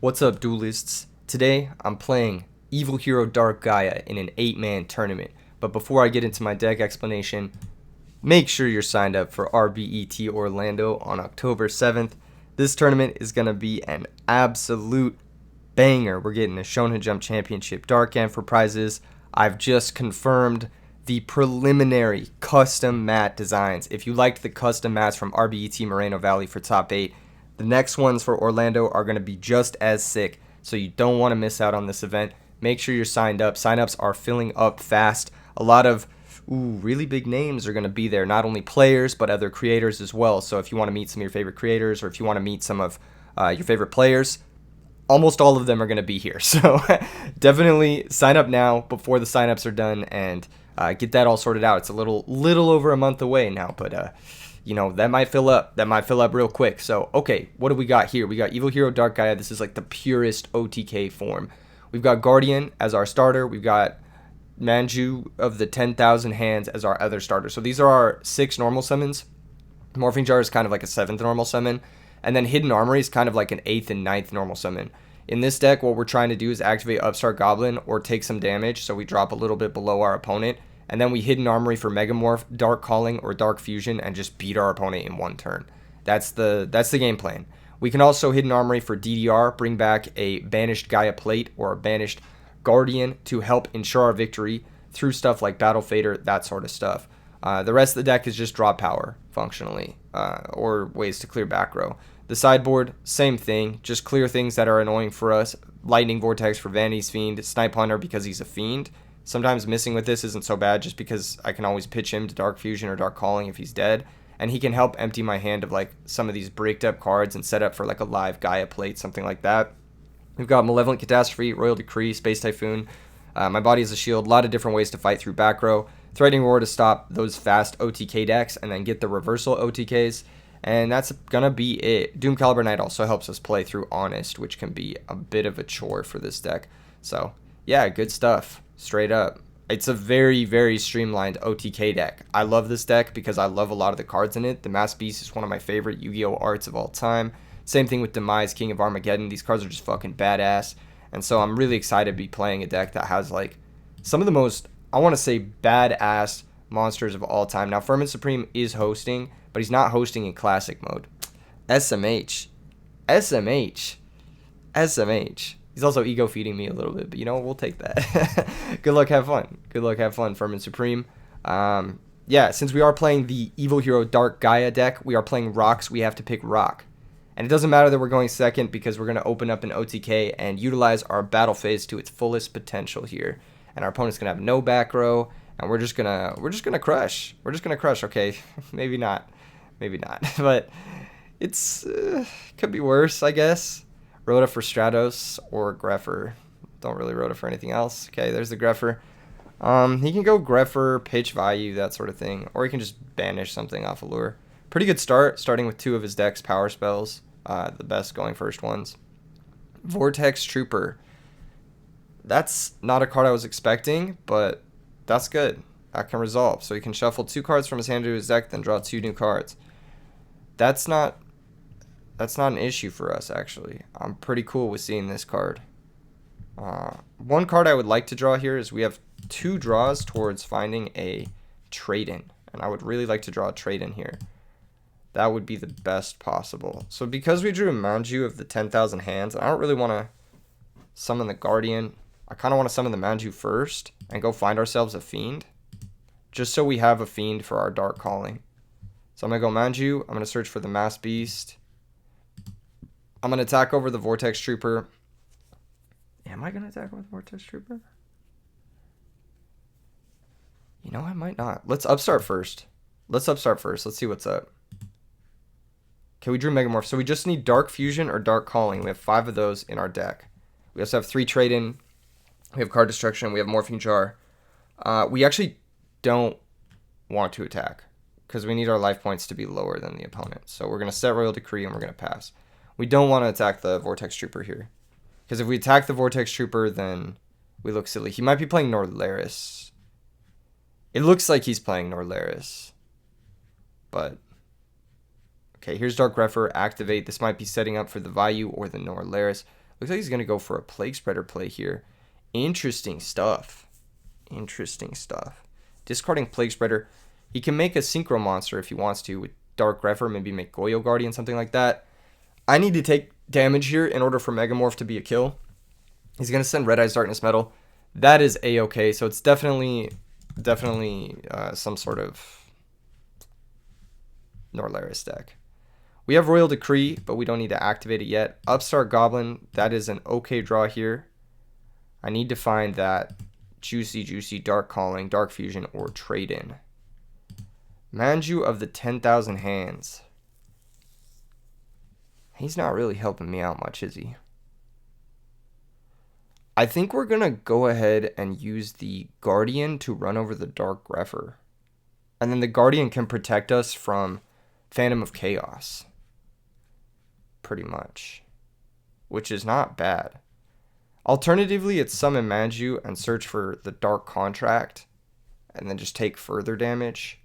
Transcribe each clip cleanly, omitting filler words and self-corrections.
What's up, duelists? Today, I'm playing Evil Hero Dark Gaia in an 8-man tournament. But before I get into my deck explanation, make sure you're signed up for RBET Orlando on October 7th. This tournament is going to be an absolute banger. We're getting a Shonen Jump Championship Dark Game for prizes. I've just confirmed the preliminary custom mat designs. If you liked the custom mats from RBET Moreno Valley for top 8, the next ones for Orlando are going to be just as sick, so you don't want to miss out on this event. Make sure you're signed up. Signups are filling up fast. A lot of really big names are going to be there, not only players, but other creators as well. So if you want to meet some of your favorite creators, or if you want to meet some of your favorite players, almost all of them are going to be here. So definitely sign up now before the signups are done and get that all sorted out. It's a little over a month away now, but that might fill up. That might fill up real quick. So, okay, what do we got here? We got Evil Hero Dark Gaia. This is like the purest OTK form. We've got Guardian as our starter. We've got Manju of the 10,000 hands as our other starter. So these are our 6 normal summons. Morphing Jar is kind of like a 7th normal summon. And then Hidden Armory is kind of like an 8th and 9th normal summon. In this deck, what we're trying to do is activate Upstart Goblin or take some damage, so we drop a little bit below our opponent. And then we Hidden Armory for Megamorph, Dark Calling, or Dark Fusion, and just beat our opponent in one turn. That's the game plan. We can also Hidden Armory for DDR, bring back a Banished Gaia Plate or a Banished Guardian to help ensure our victory through stuff like Battle Fader, that sort of stuff. The rest of the deck is just draw power, functionally, or ways to clear back row. The sideboard, same thing, just clear things that are annoying for us. Lightning Vortex for Vanity's Fiend, Snipe Hunter because he's a Fiend. Sometimes missing with this isn't so bad just because I can always pitch him to Dark Fusion or Dark Calling if he's dead. And he can help empty my hand of like some of these breaked up cards and set up for like a live Gaia Plate, something like that. We've got Malevolent Catastrophe, Royal Decree, Space Typhoon. My Body is a Shield, a lot of different ways to fight through back row. Threatening Roar to stop those fast OTK decks and then get the reversal OTKs. And that's going to be it. Doom Caliber Knight also helps us play through Honest, which can be a bit of a chore for this deck. So, yeah, good stuff. Straight up. It's a very, very streamlined OTK deck. I love this deck because I love a lot of the cards in it. The Mass Beast is one of my favorite Yu-Gi-Oh arts of all time. Same thing with Demise, King of Armageddon. These cards are just fucking badass. And so I'm really excited to be playing a deck that has like some of the most, I want to say, badass monsters of all time. Now, Firmin Supreme is hosting, but he's not hosting in classic mode. SMH. He's also ego feeding me a little bit, but we'll take that. Good luck, have fun, Firmin Supreme. Since we are playing the Evil Hero Dark Gaia deck, we are playing rocks. We have to pick rock. And it doesn't matter that we're going second because we're going to open up an OTK and utilize our battle phase to its fullest potential here. And our opponent's going to have no back row, and we're just going to crush. Okay, maybe not. But it's could be worse, I guess. Rhoda for Stratos or Greffer. Don't really Rhoda for anything else. Okay, there's the Greffer. He can go Greffer, pitch value, that sort of thing. Or he can just banish something off Allure. Pretty good start, starting with 2 of his deck's power spells. The best going first ones. Vortex Trooper. That's not a card I was expecting, but that's good. That can resolve. So he can shuffle 2 cards from his hand to his deck, then draw 2 new cards. That's not an issue for us, actually. I'm pretty cool with seeing this card. One card I would like to draw here is we have 2 draws towards finding a trade-in. And I would really like to draw a trade-in here. That would be the best possible. So because we drew a Manju of the 10,000 hands, I don't really want to summon the Guardian. I kind of want to summon the Manju first and go find ourselves a Fiend. Just so we have a Fiend for our Dark Calling. So I'm going to go Manju. I'm going to search for the Mass Beast. I'm going to attack over the Vortex Trooper. Am I going to attack over the Vortex Trooper? I might not. Let's upstart first. Let's see what's up. Okay, we drew Megamorph. So we just need Dark Fusion or Dark Calling. We have 5 of those in our deck. We also have 3 trade-in. We have Card Destruction. We have Morphing Jar. We actually don't want to attack because we need our life points to be lower than the opponent. So we're going to set Royal Decree and we're going to pass. We don't want to attack the Vortex Trooper here. Because if we attack the Vortex Trooper, then we look silly. He might be playing Norlaris. It looks like he's playing Norlaris. But, okay, here's Dark Greffer. Activate. This might be setting up for the Vayu or the Norlaris. Looks like he's going to go for a Plague Spreader play here. Interesting stuff. Interesting stuff. Discarding Plague Spreader. He can make a Synchro Monster if he wants to with Dark Grepher, maybe make Goyo Guardian, something like that. I need to take damage here in order for Megamorph to be a kill. He's going to send Red Eyes Darkness Metal. That is A-okay, so it's definitely some sort of Norlaris deck. We have Royal Decree, but we don't need to activate it yet. Upstart Goblin, that is an okay draw here. I need to find that juicy Dark Calling, Dark Fusion, or Trade-In. Manju of the 10,000 Hands. He's not really helping me out much, is he? I think we're going to go ahead and use the Guardian to run over the Dark Grepher. And then the Guardian can protect us from Phantom of Chaos. Pretty much. Which is not bad. Alternatively, it's summon Manju and search for the Dark Contract. And then just take further damage.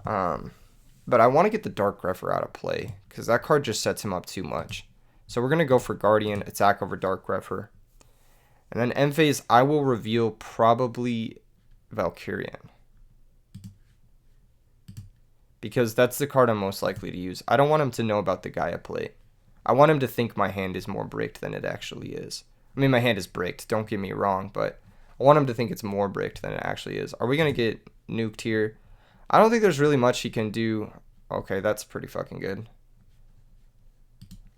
But I want to get the Dark Grepher out of play, because that card just sets him up too much. So we're going to go for Guardian, attack over Dark Grepher. And then end phase, I will reveal probably Valkyrian. Because that's the card I'm most likely to use. I don't want him to know about the Gaia Plate. I want him to think my hand is more bricked than it actually is. I mean, my hand is bricked, don't get me wrong, but I want him to think it's more bricked than it actually is. Are we going to get nuked here? I don't think there's really much he can do. Okay, that's pretty fucking good.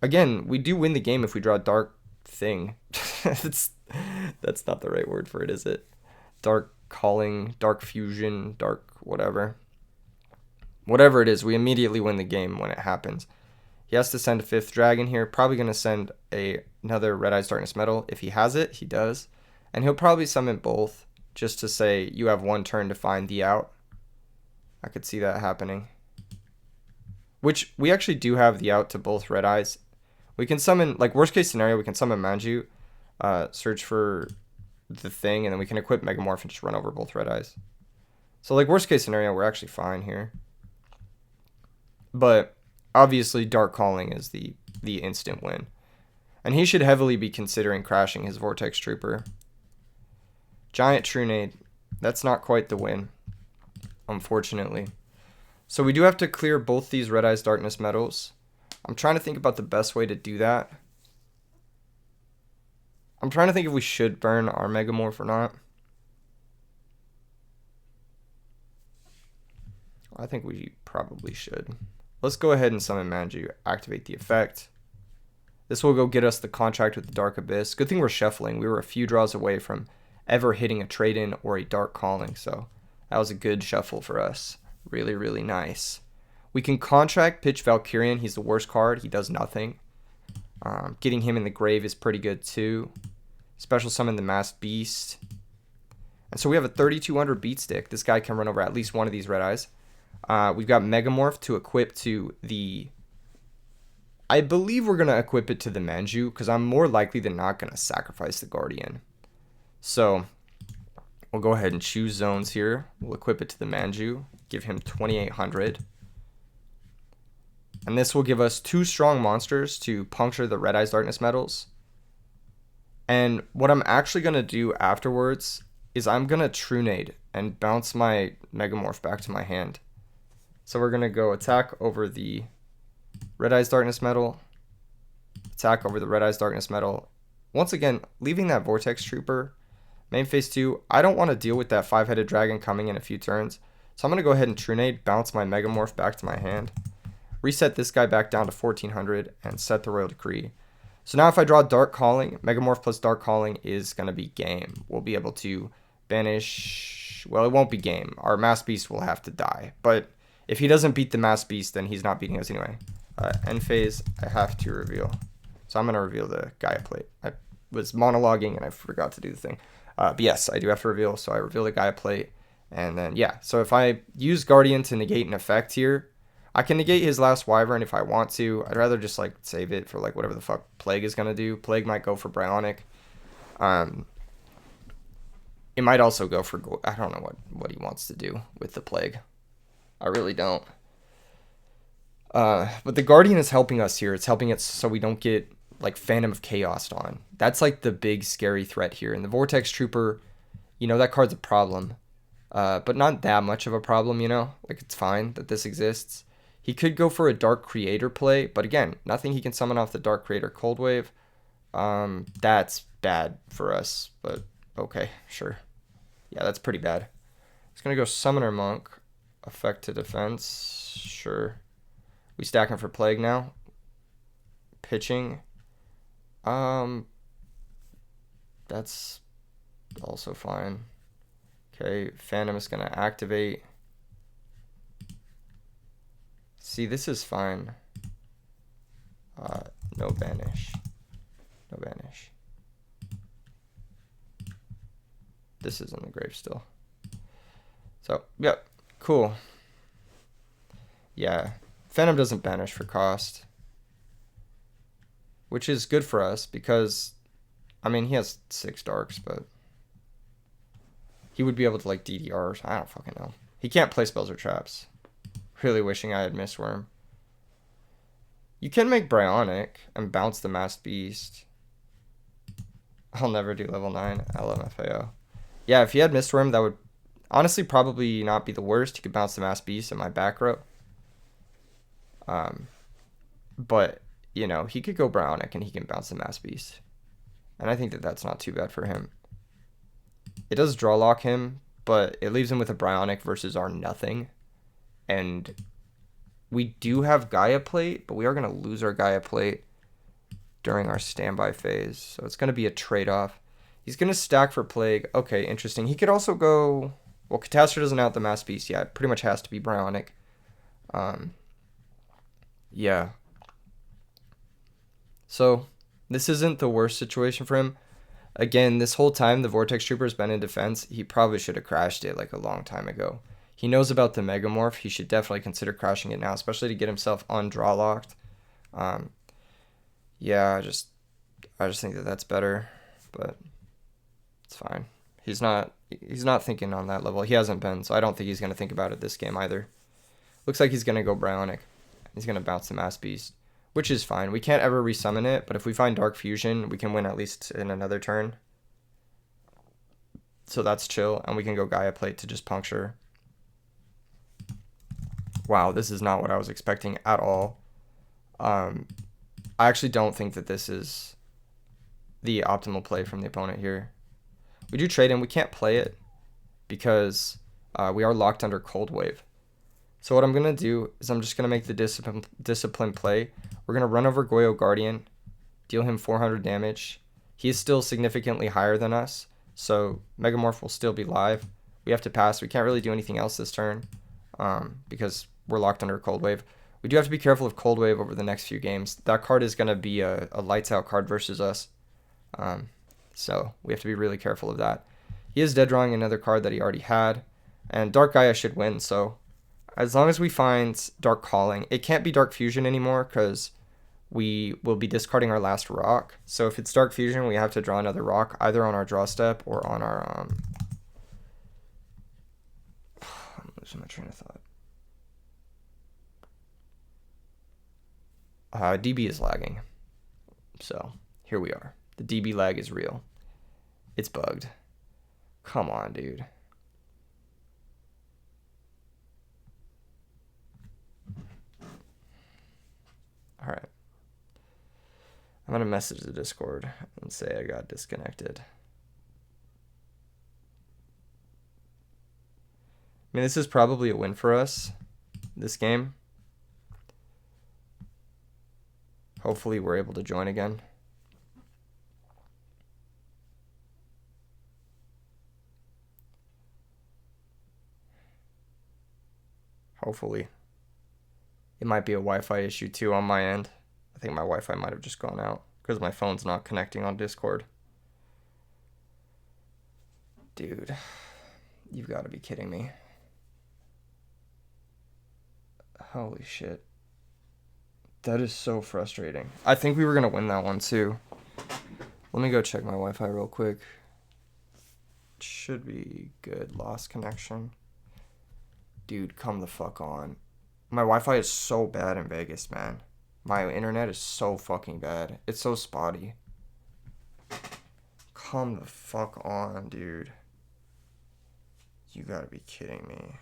Again, we do win the game if we draw Dark Thing. that's not the right word for it, is it? Dark Calling, Dark Fusion, Dark whatever. Whatever it is, we immediately win the game when it happens. He has to send a 5th dragon here. Probably going to send another Red Eyes Darkness Metal. If he has it, he does. And he'll probably summon both just to say you have one turn to find the out. I could see that happening. Which, we actually do have the out to both Red Eyes. We can summon, like worst case scenario, we can summon Manju, search for the thing, and then we can equip Megamorph and just run over both Red Eyes. So like worst case scenario, we're actually fine here. But obviously Dark Calling is the instant win. And he should heavily be considering crashing his Vortex Trooper. Giant Trunade, that's not quite the win, unfortunately. So we do have to clear both these Red Eyes Darkness Metals. I'm trying to think about the best way to do that. I'm trying to think if we should burn our Megamorph or not. I think we probably should. Let's go ahead and summon Manju, activate the effect. This will go get us the contract with the Dark Abyss. Good thing we're shuffling. We were a few draws away from ever hitting a trade-in or a Dark Calling, so that was a good shuffle for us. Really, really nice. We can contract pitch Valkyrian. He's the worst card. He does nothing. Getting him in the grave is pretty good too. Special summon the Masked Beast. And so we have a 3200 beat stick. This guy can run over at least one of these Red Eyes. We've got Megamorph to equip to the... I believe we're going to equip it to the Manju, because I'm more likely than not going to sacrifice the Guardian. So we'll go ahead and choose zones here. We'll equip it to the Manju. Give him 2800. And this will give us 2 strong monsters to puncture the Red Eyes Darkness Metals. And what I'm actually going to do afterwards is I'm going to Trunade and bounce my Megamorph back to my hand. So we're going to go attack over the Red Eyes Darkness Metal. Attack over the Red Eyes Darkness Metal. Once again, leaving that Vortex Trooper. Main phase 2. I don't want to deal with that 5-headed dragon coming in a few turns. So I'm going to go ahead and Trunade, bounce my Megamorph back to my hand. Reset this guy back down to 1400 and set the Royal Decree. So now if I draw Dark Calling, Megamorph plus Dark Calling is going to be game. We'll be able to banish... Well, it won't be game. Our Masked Beast will have to die. But if he doesn't beat the Masked Beast, then he's not beating us anyway. End phase, I have to reveal. So I'm going to reveal the Gaia Plate. I was monologuing and I forgot to do the thing. But yes, I do have to reveal. So I reveal the Gaia Plate. And then, yeah. So if I use Guardian to negate an effect here, I can negate his last Wyvern if I want to. I'd rather just like save it for like whatever the fuck Plague is gonna do. Plague might go for Bryonic. It might also go for I don't know what he wants to do with the Plague. I really don't. But the Guardian is helping us here. It's helping us so we don't get like Phantom of Chaos on. That's like the big scary threat here. And the Vortex Trooper, that card's a problem. But not that much of a problem, Like, it's fine that this exists. He could go for a Dark Creator play, but again, nothing he can summon off the Dark Creator Cold Wave. That's bad for us, but okay, sure. Yeah, that's pretty bad. He's going to go Summoner Monk. Effect to defense. Sure. We stack him for Plague now. Pitching. That's also fine. Okay, Phantom is going to activate. See, this is fine. No banish. No banish. This is in the grave still. So, yep, cool. Yeah, Phantom doesn't banish for cost, which is good for us because, I mean, he has 6 darks, but he would be able to, like, DDR. I don't fucking know. He can't play spells or traps. Really wishing I had Mistworm. You can make Bryonic and bounce the Masked Beast. I'll never do level 9 LMFAO. Yeah, if he had Mistworm, that would honestly probably not be the worst. He could bounce the Masked Beast in my back row. But, he could go Bryonic and he can bounce the Masked Beast. And I think that that's not too bad for him. It does draw lock him, but it leaves him with a Bryonic versus our nothing. And we do have Gaia Plate, but we are going to lose our Gaia Plate during our standby phase. So it's going to be a trade-off. He's going to stack for Plague. Okay, interesting. He could also go... Well, Catastrophe doesn't out the Masked Beast yet. It pretty much has to be Bryonic. Yeah. So, this isn't the worst situation for him. Again, this whole time the Vortex Trooper's been in defense. He probably should have crashed it like a long time ago. He knows about the Megamorph. He should definitely consider crashing it now, especially to get himself undraw locked. Yeah, I just think that that's better, but it's fine. He's not thinking on that level. He hasn't been, so I don't think he's going to think about it this game either. Looks like he's going to go Bryonic. He's going to bounce the Masked Beast, which is fine. We can't ever resummon it, but if we find Dark Fusion, we can win at least in another turn. So that's chill, and we can go Gaia Plate to just puncture. Wow, this is not what I was expecting at all. I actually don't think that this is the optimal play from the opponent here. We do trade in. We can't play it because we are locked under Cold Wave. So what I'm going to do is I'm just going to make the discipline play. We're going to run over Goyo Guardian, deal him 400 damage. He is still significantly higher than us, so Megamorph will still be live. We have to pass. We can't really do anything else this turn because we're locked under Cold Wave. We do have to be careful of Cold Wave over the next few games. That card is going to be a lights out card versus us. So we have to be really careful of that. He is dead drawing another card that he already had. And Dark Gaia should win, so as long as we find Dark Calling, it can't be Dark Fusion anymore because we will be discarding our last rock. So if it's Dark Fusion, we have to draw another rock, either on our draw step or on our... I'm losing my train of thought. DB is lagging. So here we are. The DB lag is real. It's bugged. Come on, dude. All right. I'm going to message the Discord and say I got disconnected. I mean, this is probably a win for us, this game. Hopefully we're able to join again. Hopefully. It might be a Wi-Fi issue too on my end. I think my Wi-Fi might have just gone out because my phone's not connecting on Discord. Dude, you've got to be kidding me. Holy shit. That is so frustrating. I think we were going to win that one too. Let me go check my Wi-Fi real quick. It should be good. Lost connection. Dude, come the fuck on. My Wi-Fi is so bad in Vegas, man. My internet is so fucking bad. It's so spotty. Come the fuck on, dude. You gotta be kidding me.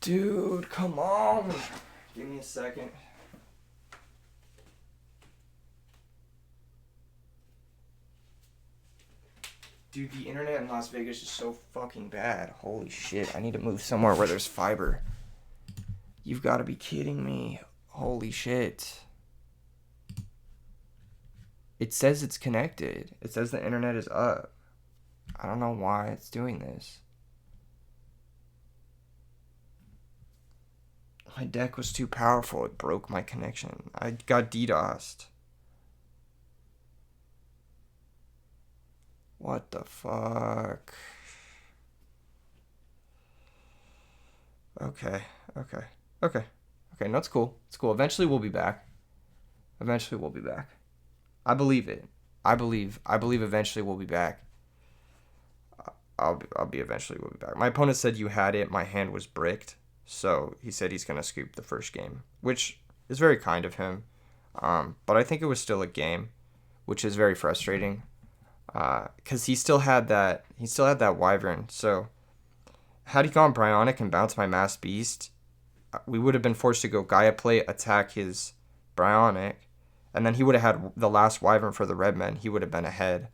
Dude, come on. Give me a second. Dude, the internet in Las Vegas is so fucking bad. Holy shit. I need to move somewhere where there's fiber. You've got to be kidding me. Holy shit. It says it's connected. It says the internet is up. I don't know why it's doing this. My deck was too powerful. It broke my connection. I got DDoSed. What the fuck? Okay. No, it's cool. It's cool. Eventually we'll be back. I believe it. I believe eventually we'll be back. I'll be eventually we'll be back. My opponent said you had it. My hand was bricked. So he said he's going to scoop the first game, which is very kind of him. But I think it was still a game, which is very frustrating. Because he still had that Wyvern. So had he gone Bryonic and bounced my Mass Beast, we would have been forced to go Gaia Plate, attack his Bryonic, and then he would have had the last Wyvern for the Redmen. He would have been ahead.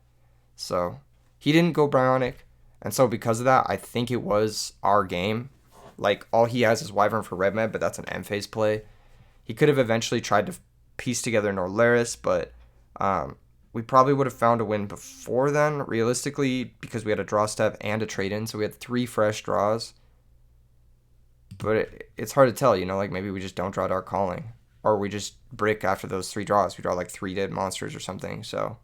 So he didn't go Bryonic, and so because of that, I think it was our game. Like, all he has is Wyvern for Redmen, but that's an end-phase play. He could have eventually tried to piece together Norlaris, but we probably would have found a win before then, realistically, because we had a draw step and a trade-in, so we had 3 fresh draws. But it's hard to tell, like maybe we just don't draw Dark Calling, or we just brick after those 3 draws. We draw like 3 dead monsters or something, so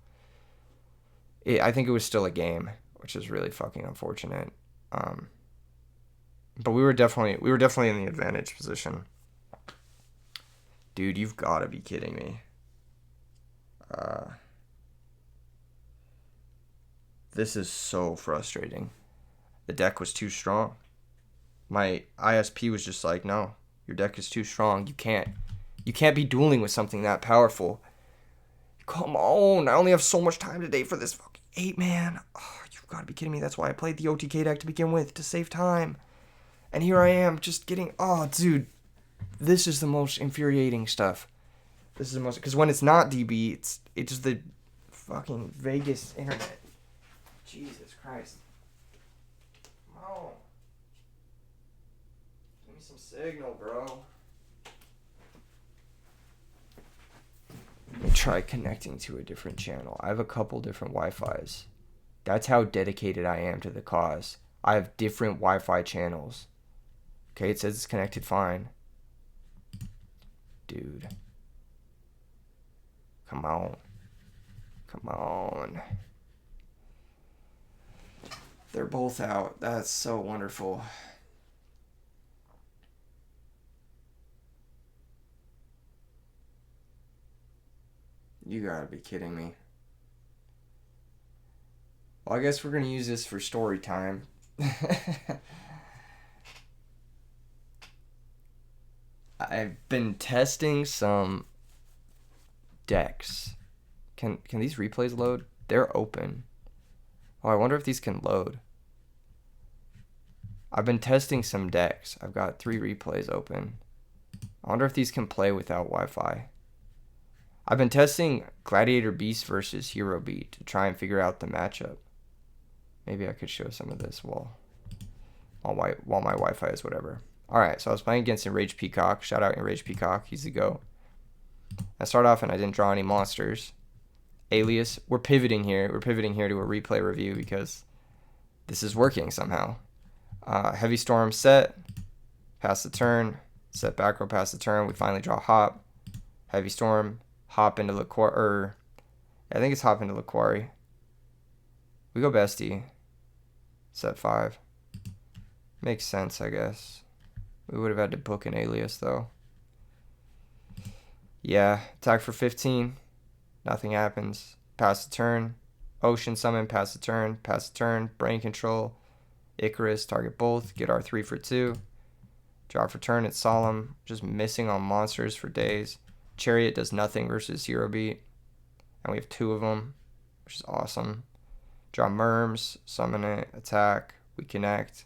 I think it was still a game, which is really fucking unfortunate. But we were definitely in the advantage position. Dude, you've got to be kidding me. This is so frustrating. The deck was too strong. My ISP was just like, no, your deck is too strong. You can't be dueling with something that powerful. Come on, I only have so much time today for this fucking 8-man. Oh, you've got to be kidding me. That's why I played the OTK deck to begin with, to save time. And here I am, just getting, oh, dude, this is the most infuriating stuff. This is the most, because when it's not DB, it's just the fucking Vegas internet. Jesus Christ. Come on. Give me some signal, bro. Let me try connecting to a different channel. I have a couple different Wi-Fis. That's how dedicated I am to the cause. I have different Wi-Fi channels. Okay, it says it's connected fine. Dude. Come on. They're both out. That's so wonderful. You gotta be kidding me. Well, I guess we're gonna use this for story time. I've been testing some decks. Can these replays load? They're open. Oh, I wonder if these can load. I've been testing some decks. I've got 3 replays open. I wonder if these can play without Wi-Fi. I've been testing Gladiator Beast versus Hero Beat to try and figure out the matchup. Maybe I could show some of this while my Wi-Fi is whatever. Alright, so I was playing against Enraged Peacock. Shout out Enraged Peacock. He's the GOAT. I start off and I didn't draw any monsters. Alias. We're pivoting here. We're pivoting here to a replay review because this is working somehow. Heavy Storm set. Pass the turn. Set back row, pass the turn. We finally draw Hop. Heavy Storm. Hop into Laquari. I think it's Hop into Laquari. We go Bestie. Set 5. Makes sense, I guess. We would have had to book an Alias, though. Yeah, attack for 15. Nothing happens. Pass the turn. Ocean summon, pass the turn, brain control, Icarus, target both, get our 3 for 2. Draw for turn, it's Solemn, just missing on monsters for days. Chariot does nothing versus Hero Beat, and we have 2 of them, which is awesome. Draw Merms, summon it, attack, we connect.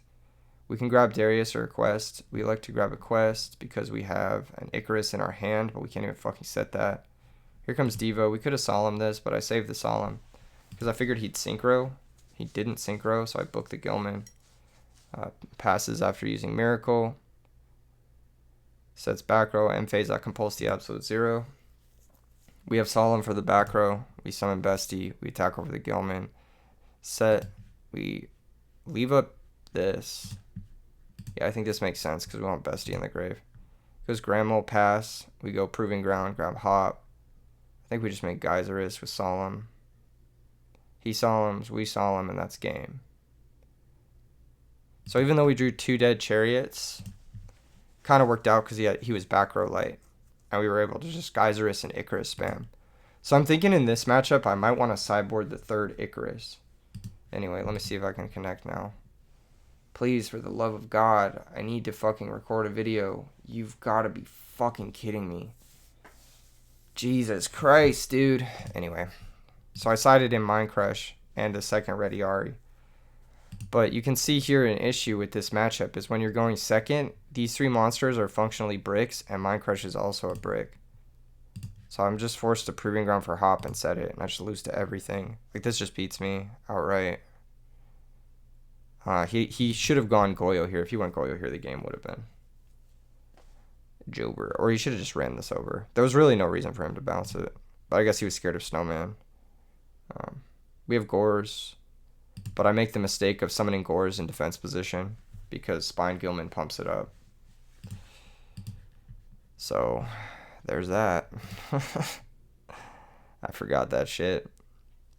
We can grab Darius or a quest. We like to grab a quest because we have an Icarus in our hand, but we can't even fucking set that. Here comes Devo. We could have Solemn this, but I saved the Solemn because I figured he'd Synchro. He didn't Synchro, so I booked the Gilman. Passes after using Miracle. Sets back row, end phase, I compulse the absolute 0. We have Solemn for the back row. We summon Bestie. We attack over the Gilman. Set. We leave up this. Yeah, I think this makes sense because we want Bestie in the grave. Goes Grandma, pass. We go Proving Ground, grab Hop. I think we just make Geyserist with Solemn. He Solemns, we Solemn, and that's game. So even though we drew 2 dead Chariots, kind of worked out because he was back row light. And we were able to just Geyserist and Icarus spam. So I'm thinking in this matchup, I might want to sideboard the 3rd Icarus. Anyway, let me see if I can connect now. Please, for the love of God, I need to fucking record a video. You've got to be fucking kidding me. Jesus Christ, dude. Anyway, so I sided in Mind Crush and a 2nd Ready Ari. But you can see here an issue with this matchup is when you're going 2nd, these 3 monsters are functionally bricks, and Mind Crush is also a brick. So I'm just forced to Proving Ground for Hop and set it, and I just lose to everything. Like, this just beats me outright. He should have gone Goyo here. If he went Goyo here, the game would have been Jober. Or he should have just ran this over. There was really no reason for him to bounce it. But I guess he was scared of Snowman. We have Gores. But I make the mistake of summoning Gores in defense position because Spine Gilman pumps it up. So, there's that. I forgot that shit.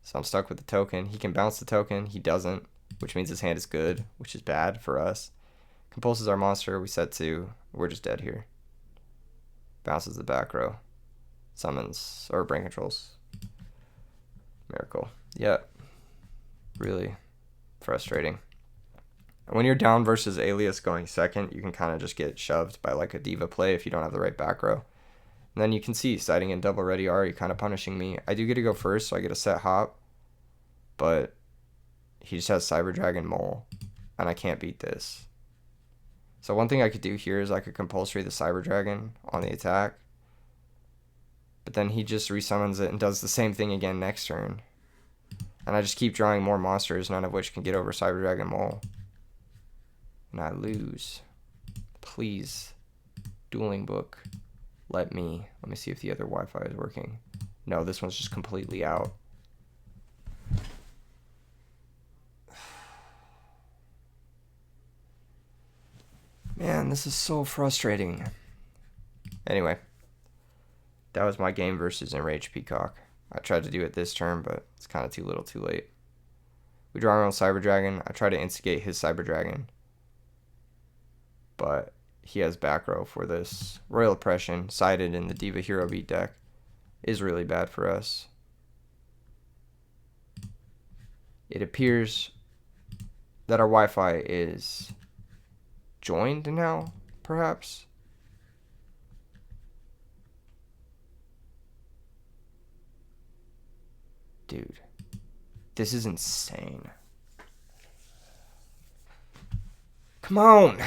So I'm stuck with the token. He can bounce the token. He doesn't, which means his hand is good, which is bad for us. Compulses our monster. We set 2. We're just dead here. Bounces the back row. Summons, or brain controls. Miracle. Yep. Really frustrating. When you're down versus Alias going 2nd, you can kind of just get shoved by like a Diva play if you don't have the right back row. And then you can see siding in double Ready Ari kind of punishing me. I do get to go first, so I get a set Hop. But he just has Cyber Dragon Mole, and I can't beat this. So one thing I could do here is I could compulsory the Cyber Dragon on the attack. But then he just resummons it and does the same thing again next turn. And I just keep drawing more monsters, none of which can get over Cyber Dragon Mole. And I lose. Please, Dueling Book, let me see if the other Wi-Fi is working. No, this one's just completely out. Man, this is so frustrating. Anyway, that was my game versus Enraged Peacock. I tried to do it this turn, but it's kind of too little too late. We draw our own Cyber Dragon. I try to instigate his Cyber Dragon, but he has back row for this. Royal Oppression, sided in the Diva Hero Beat deck, is really bad for us. It appears that our Wi-Fi is joined now, perhaps. Dude, this is insane. Come on.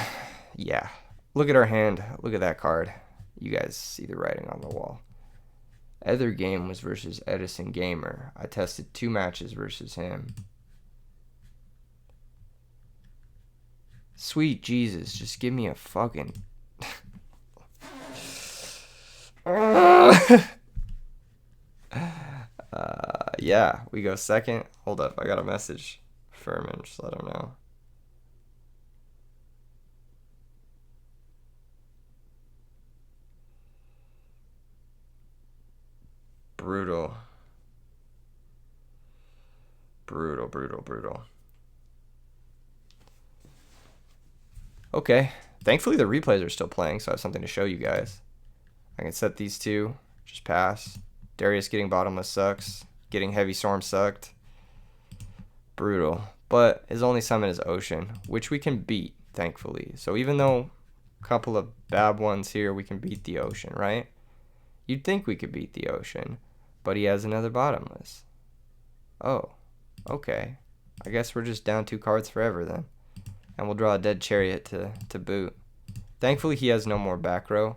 Yeah, look at our hand. Look at that card. You guys see the writing on the wall. Other game was versus Edison Gamer. I tested 2 matches versus him. Sweet Jesus, just give me a fucking... Yeah, we go 2nd. Hold up, I got a message. Furman, just let him know. Brutal. Brutal, brutal, brutal. Okay. Thankfully, the replays are still playing, so I have something to show you guys. I can set these 2. Just pass. Darius getting bottomless sucks. Getting Heavy Storm sucked. Brutal. But his only summon is Ocean, which we can beat, thankfully. So even though a couple of bad ones here, we can beat the Ocean, right? You'd think we could beat the Ocean, but he has another bottomless. Oh, okay. I guess we're just down 2 cards forever then. And we'll draw a Dead Chariot to boot. Thankfully, he has no more back row.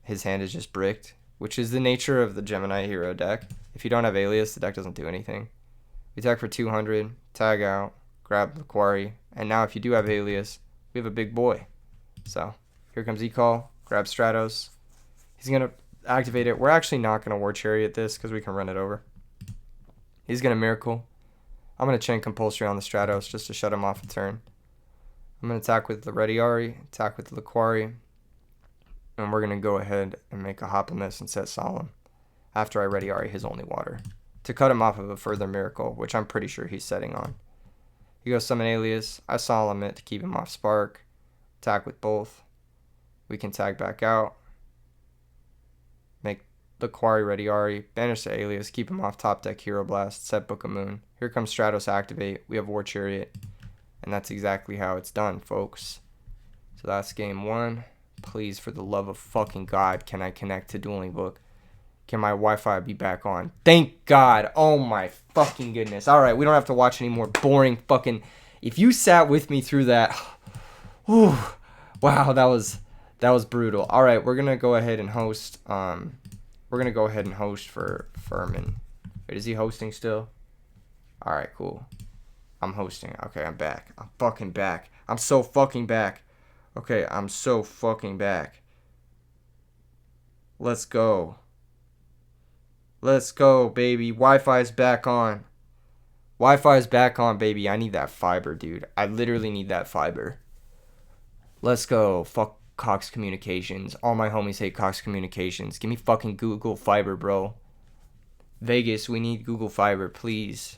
His hand is just bricked, which is the nature of the Gemini Hero deck. If you don't have Alias, the deck doesn't do anything. We attack for 200, tag out, grab the quarry, and now if you do have Alias, we have a big boy. So, here comes E-Call, grab Stratos. He's going to activate it. We're actually not going to War Chariot this because we can run it over. He's going to Miracle. I'm going to chain Compulsory on the Stratos just to shut him off a turn. I'm going to attack with the Ready Ari, attack with the Laquari, and we're going to go ahead and make a hop on this and set Solemn after I Ready Ari his only water to cut him off of a further Miracle, which I'm pretty sure he's setting on. He goes Summon Alias. I Solemn it to keep him off Spark. Attack with both. We can tag back out. Make the Quarry Ready Ari. Banish the Alias. Keep him off top deck Hero Blast. Set Book of Moon. Here comes Stratos activate. We have War Chariot. And that's exactly how it's done, folks. So that's game 1. Please, for the love of fucking God, can I connect to Dueling Book? Can my Wi-Fi be back on? Thank God. Oh my fucking goodness. All right, we don't have to watch any more boring fucking... If you sat with me through that... Whew, wow, that was brutal. All right, we're going to go ahead and host... We're going to go ahead and host for Furman. Wait, is he hosting still? All right, cool. I'm hosting. Okay, I'm back. I'm fucking back. I'm so fucking back. Okay, I'm so fucking back. Let's go. Let's go, baby. Wi-Fi's back on. Wi-Fi's back on, baby. I need that fiber, dude. I literally need that fiber. Let's go. Fuck Cox Communications. All my homies hate Cox Communications. Give me fucking Google Fiber, bro. Vegas, we need Google Fiber, please.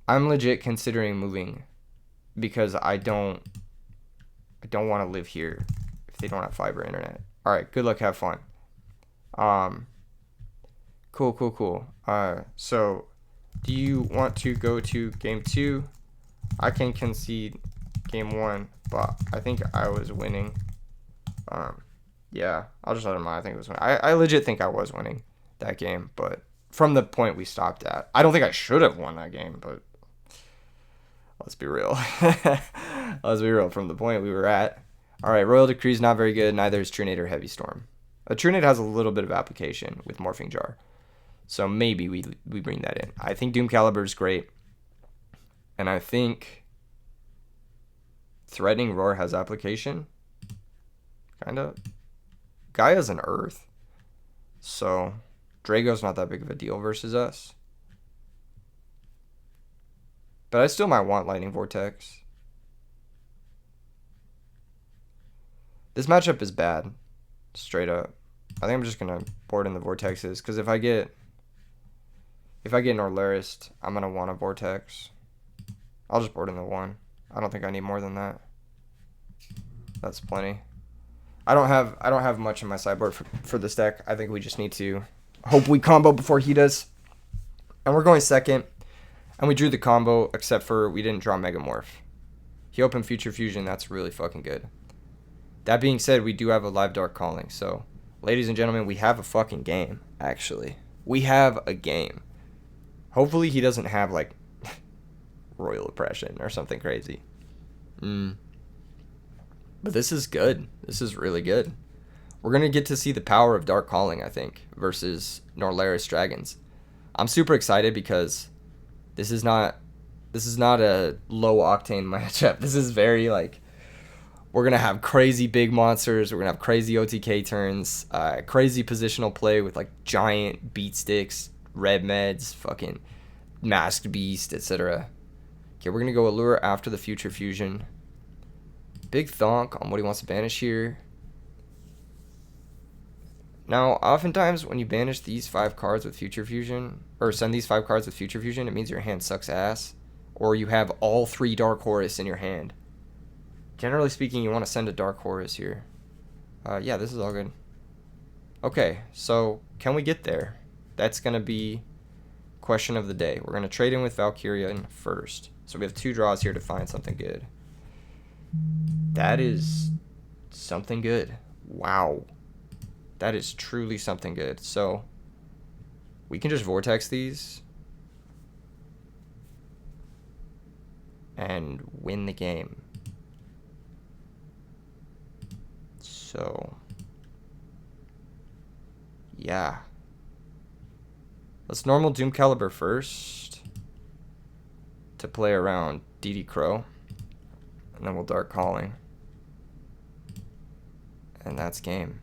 I'm legit considering moving because I don't want to live here if they don't have fiber internet. All right, good luck, have fun. Cool. So do you want to go to game 2? I can concede game 1, but I think I was winning. Yeah, I'll just let him know. I think it was winning. I legit think I was winning that game, but from the point we stopped at, I don't think I should have won that game, but let's be real. Let's be real from the point we were at. All right, Royal Decree is not very good. Neither is Trunade or Heavy Storm. A Trunade has a little bit of application with Morphing Jar. So maybe we bring that in. I think Doom Caliber is great. And I think Threatening Roar has application. Kind of. Gaia's an Earth. So Drago's not that big of a deal versus us. But I still might want Lightning Vortex. This matchup is bad. Straight up. I think I'm just going to board in the Vortexes. Because if I get Norlarist, I'm going to want a Vortex. I'll just board in the 1. I don't think I need more than that. That's plenty. I don't have much in my sideboard for this deck. I think we just need to hope we combo before he does. And we're going second. And we drew the combo, except for we didn't draw Megamorph. He opened Future Fusion. That's really fucking good. That being said, we do have a live Dark Calling. So, ladies and gentlemen, we have a fucking game, actually. We have a game. Hopefully he doesn't have, like, Royal Oppression or something crazy. But this is good. This is really good. We're going to get to see the power of Dark Calling, I think, versus Norlaris Dragons. I'm super excited because this is not a low octane matchup. This is very, like, we're going to have crazy big monsters. We're going to have crazy OTK turns, crazy positional play with, like, giant beat sticks, red meds, fucking masked beast, etc. Okay, we're going to go Allure after the Future Fusion. Big thonk on what he wants to banish here. Now, oftentimes when you banish these 5 cards with Future Fusion, or send these 5 cards with Future Fusion, it means your hand sucks ass, or you have all 3 Dark Horus in your hand. Generally speaking, you want to send a Dark Horus here. Yeah, this is all good. Okay, so can we get there? That's going to be question of the day. We're going to trade in with Valkyrian first. So we have 2 draws here to find something good. That is something good. Wow. That is truly something good. So we can just vortex these and win the game. So yeah. Let's normal Doom Caliber first to play around DD Crow. And then we'll Dark Calling. And that's game.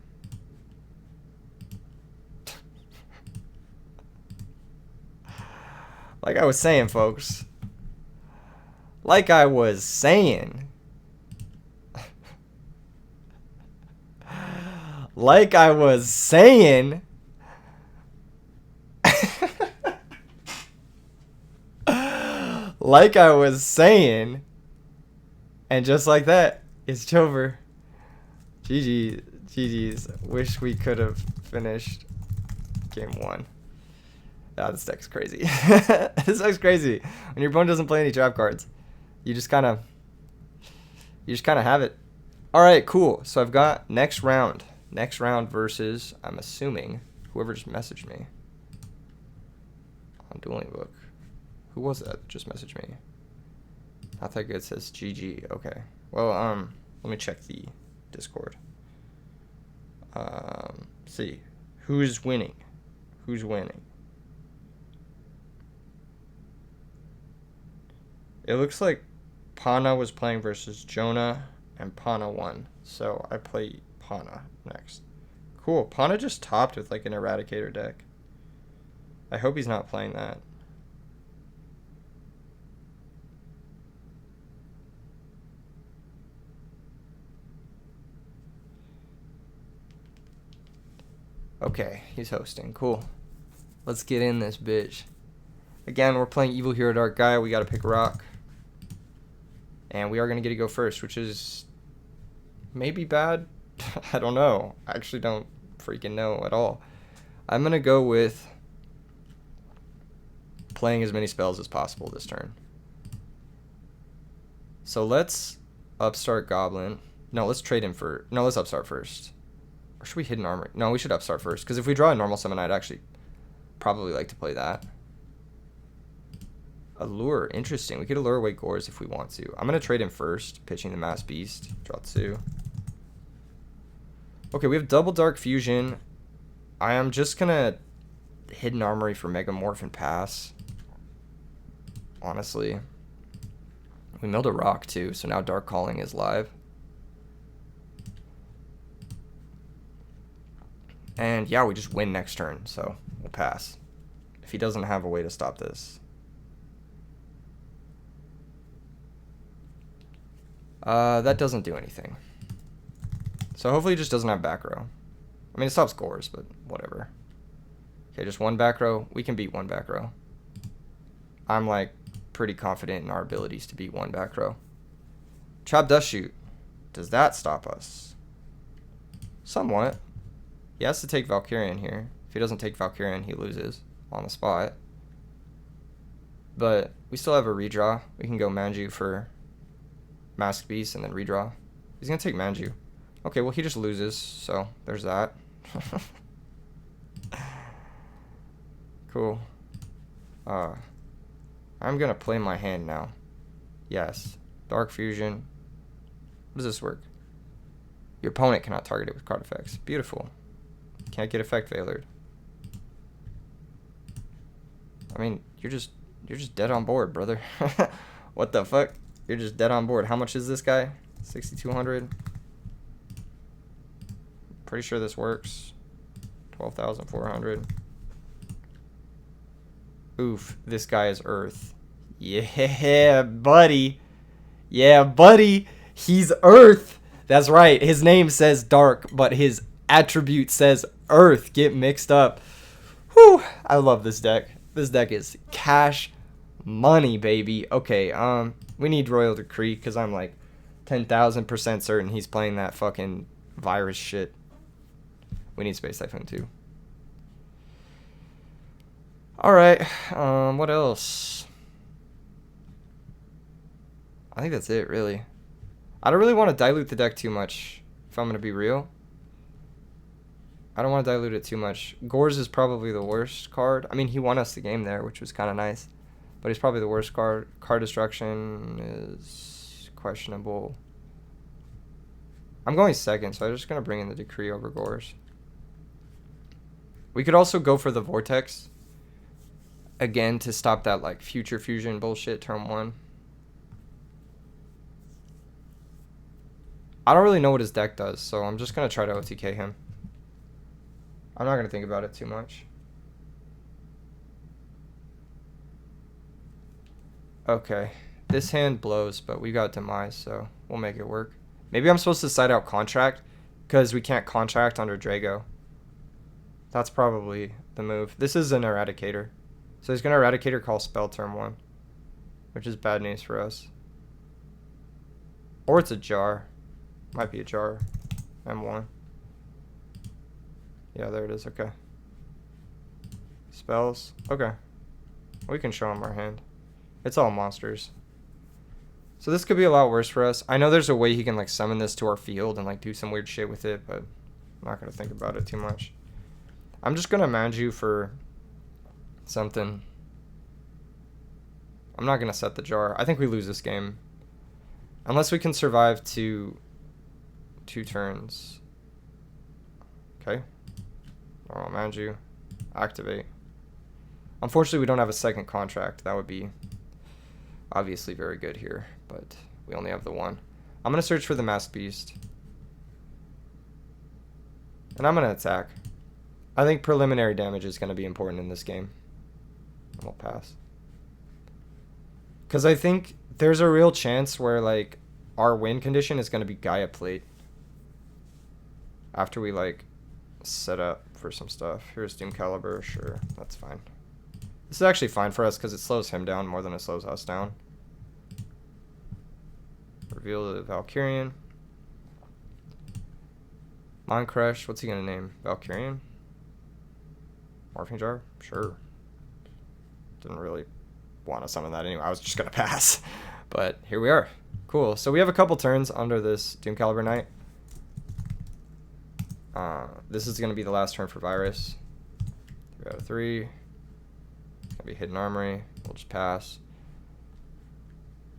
Like I was saying, folks. Like I was saying. Like I was saying. Like I was saying. And just like that, it's over. GG's. Wish we could have finished game 1. Ah, this deck's crazy. This deck's crazy. When your opponent doesn't play any trap cards, you just kind of have it. All right, cool. So I've got next round versus, I'm assuming, whoever just messaged me on Dueling Book. Who was that just messaged me? Not that good, says GG. Okay. Well, let me check the Discord. See. Who's winning? Who's winning? It looks like Pana was playing versus Jonah, and Pana won. So I play Pana next. Cool. Pana just topped with like an Eradicator deck. I hope he's not playing that. Okay, he's hosting. Cool. Let's get in this bitch. Again, we're playing Evil Hero Dark Gaia. We got to pick a rock. And we are going to get to go first, which is maybe bad. I don't know. I actually don't freaking know at all. I'm going to go with playing as many spells as possible this turn. So let's upstart Goblin. No, let's trade him for... No, let's upstart first. Or should we Hidden Armor? No, we should upstart first. Because if we draw a normal summon, I'd actually probably like to play that. Allure. Interesting. We could allure away Gores if we want to. I'm going to trade him first. Pitching the Mass Beast. Draw 2. Okay, we have double Dark Fusion. I am just going to Hidden Armory for Megamorph and pass. Honestly. We milled a rock too, so now Dark Calling is live. And yeah, we just win next turn, so we'll pass. If he doesn't have a way to stop this. That doesn't do anything. So hopefully he just doesn't have back row. I mean, it stops Gores, but whatever. Okay, just 1 back row. We can beat 1 back row. I'm like pretty confident in our abilities to beat 1 back row. Chop Dust Shoot. Does that stop us? Somewhat. He has to take Valkyrian here. If he doesn't take Valkyrian, he loses on the spot. But we still have a redraw. We can go Manju for Masked Beast and then redraw. He's going to take Manju. Okay, well, he just loses, so there's that. Cool. I'm going to play my hand now. Yes. Dark Fusion. How does this work? Your opponent cannot target it with card effects. Beautiful. Can't get effect veilered. I mean, you're just dead on board, brother. What the fuck? You're just dead on board. How much is this guy? 6,200. Pretty sure this works. 12,400. Oof, this guy is Earth. Yeah, buddy. Yeah, buddy. He's Earth. That's right. His name says Dark, but his attribute says Earth. Get mixed up. Whew. I love this deck. This deck is cash money, baby. Okay, we need Royal Decree because I'm like 10,000% certain he's playing that fucking virus shit. We need Space Typhoon too. Alright, what else? I think that's it, really. I don't really want to dilute the deck too much, if I'm going to be real. I don't want to dilute it too much. Gores is probably the worst card. I mean, he won us the game there, which was kind of nice. But he's probably the worst card. Card destruction is questionable. I'm going second, so I'm just going to bring in the Decree over Gores. We could also go for the Vortex. Again, to stop that, like, Future Fusion bullshit turn 1. I don't really know what his deck does, so I'm just going to try to OTK him. I'm not going to think about it too much. Okay. This hand blows, but we got Demise, so we'll make it work. Maybe I'm supposed to side out Contract, because we can't Contract under Drago. That's probably the move. This is an Eradicator. So he's going to Eradicator call spell turn 1, which is bad news for us. Or it's a Jar. Might be a Jar. M1. Yeah, there it is. Okay. Spells. Okay. We can show him our hand. It's all monsters. So this could be a lot worse for us. I know there's a way he can, like, summon this to our field and, like, do some weird shit with it, but I'm not going to think about it too much. I'm just going to Manju for something. I'm not going to set the Jar. I think we lose this game. Unless we can survive to 2 turns. Okay. Normal Manju. Activate. Unfortunately, we don't have a second Contract. That would be obviously very good here, but we only have the one. I'm going to search for the Masked Beast. And I'm going to attack. I think preliminary damage is going to be important in this game. And we'll pass. Because I think there's a real chance where, like, our win condition is going to be Gaia Plate. After we, like, set up for some stuff. Here's Doom Caliber. Sure, that's fine. This is actually fine for us because it slows him down more than it slows us down. Reveal the Valkyrian. Mind Crush. What's he going to name? Valkyrian? Morphing Jar? Sure. Didn't really want to summon that anyway. I was just going to pass. But here we are. Cool. So we have a couple turns under this Doom Caliber Knight. This is going to be the last turn for Virus. 3 out of 3. It's going to be Hidden Armory. We'll just pass.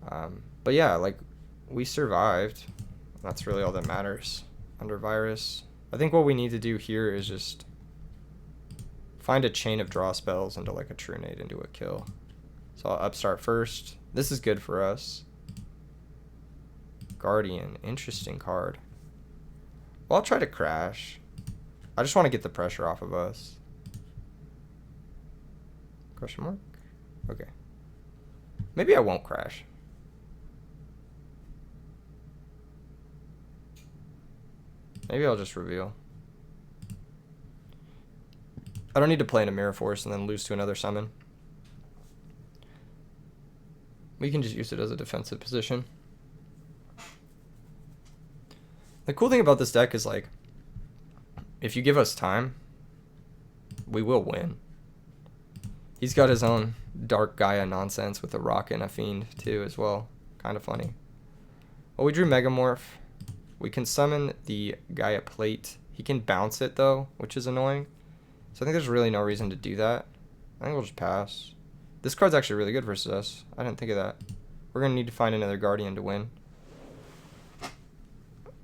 But yeah, like, we survived. That's really all that matters under Virus. I think what we need to do here is just find a chain of draw spells into, like, a True Nade into a kill. So I'll upstart first. This is good for us. Guardian. Interesting card. Well, I'll try to crash. I just want to get the pressure off of us. Question mark? Okay. Maybe I won't crash. Maybe I'll just reveal. I don't need to play in a Mirror Force and then lose to another summon. We can just use it as a defensive position. The cool thing about this deck is, like, if you give us time, we will win. He's got his own Dark Gaia nonsense with a Rock and a Fiend, too, as well. Kind of funny. Well, we drew Megamorph. We can summon the Gaia Plate. He can bounce it, though, which is annoying. So I think there's really no reason to do that. I think we'll just pass. This card's actually really good versus us. I didn't think of that. We're going to need to find another Guardian to win.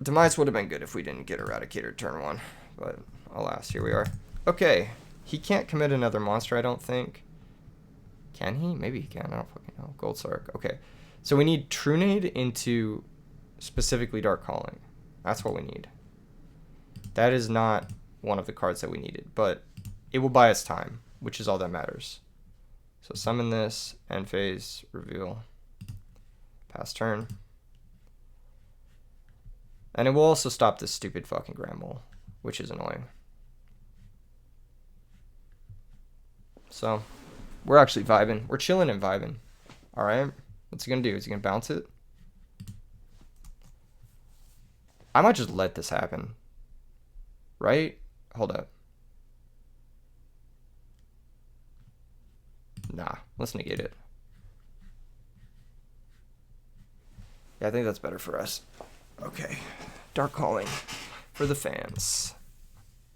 Demise would have been good if we didn't get Eradicator turn 1. But alas, here we are. Okay. He can't commit another monster, I don't think. Can he? Maybe he can. I don't fucking know. Gold Sark. Okay. So we need True Nade into specifically Dark Calling. That's what we need. That is not one of the cards that we needed, but it will buy us time, which is all that matters. So summon this, end phase, reveal, pass turn. And it will also stop this stupid fucking Gramble, which is annoying. So, we're actually vibing. We're chilling and vibing. Alright, what's he gonna do? Is he gonna bounce it? I might just let this happen. Right? Hold up. Nah, let's negate it. Yeah, I think that's better for us. Okay. Dark Calling for the fans.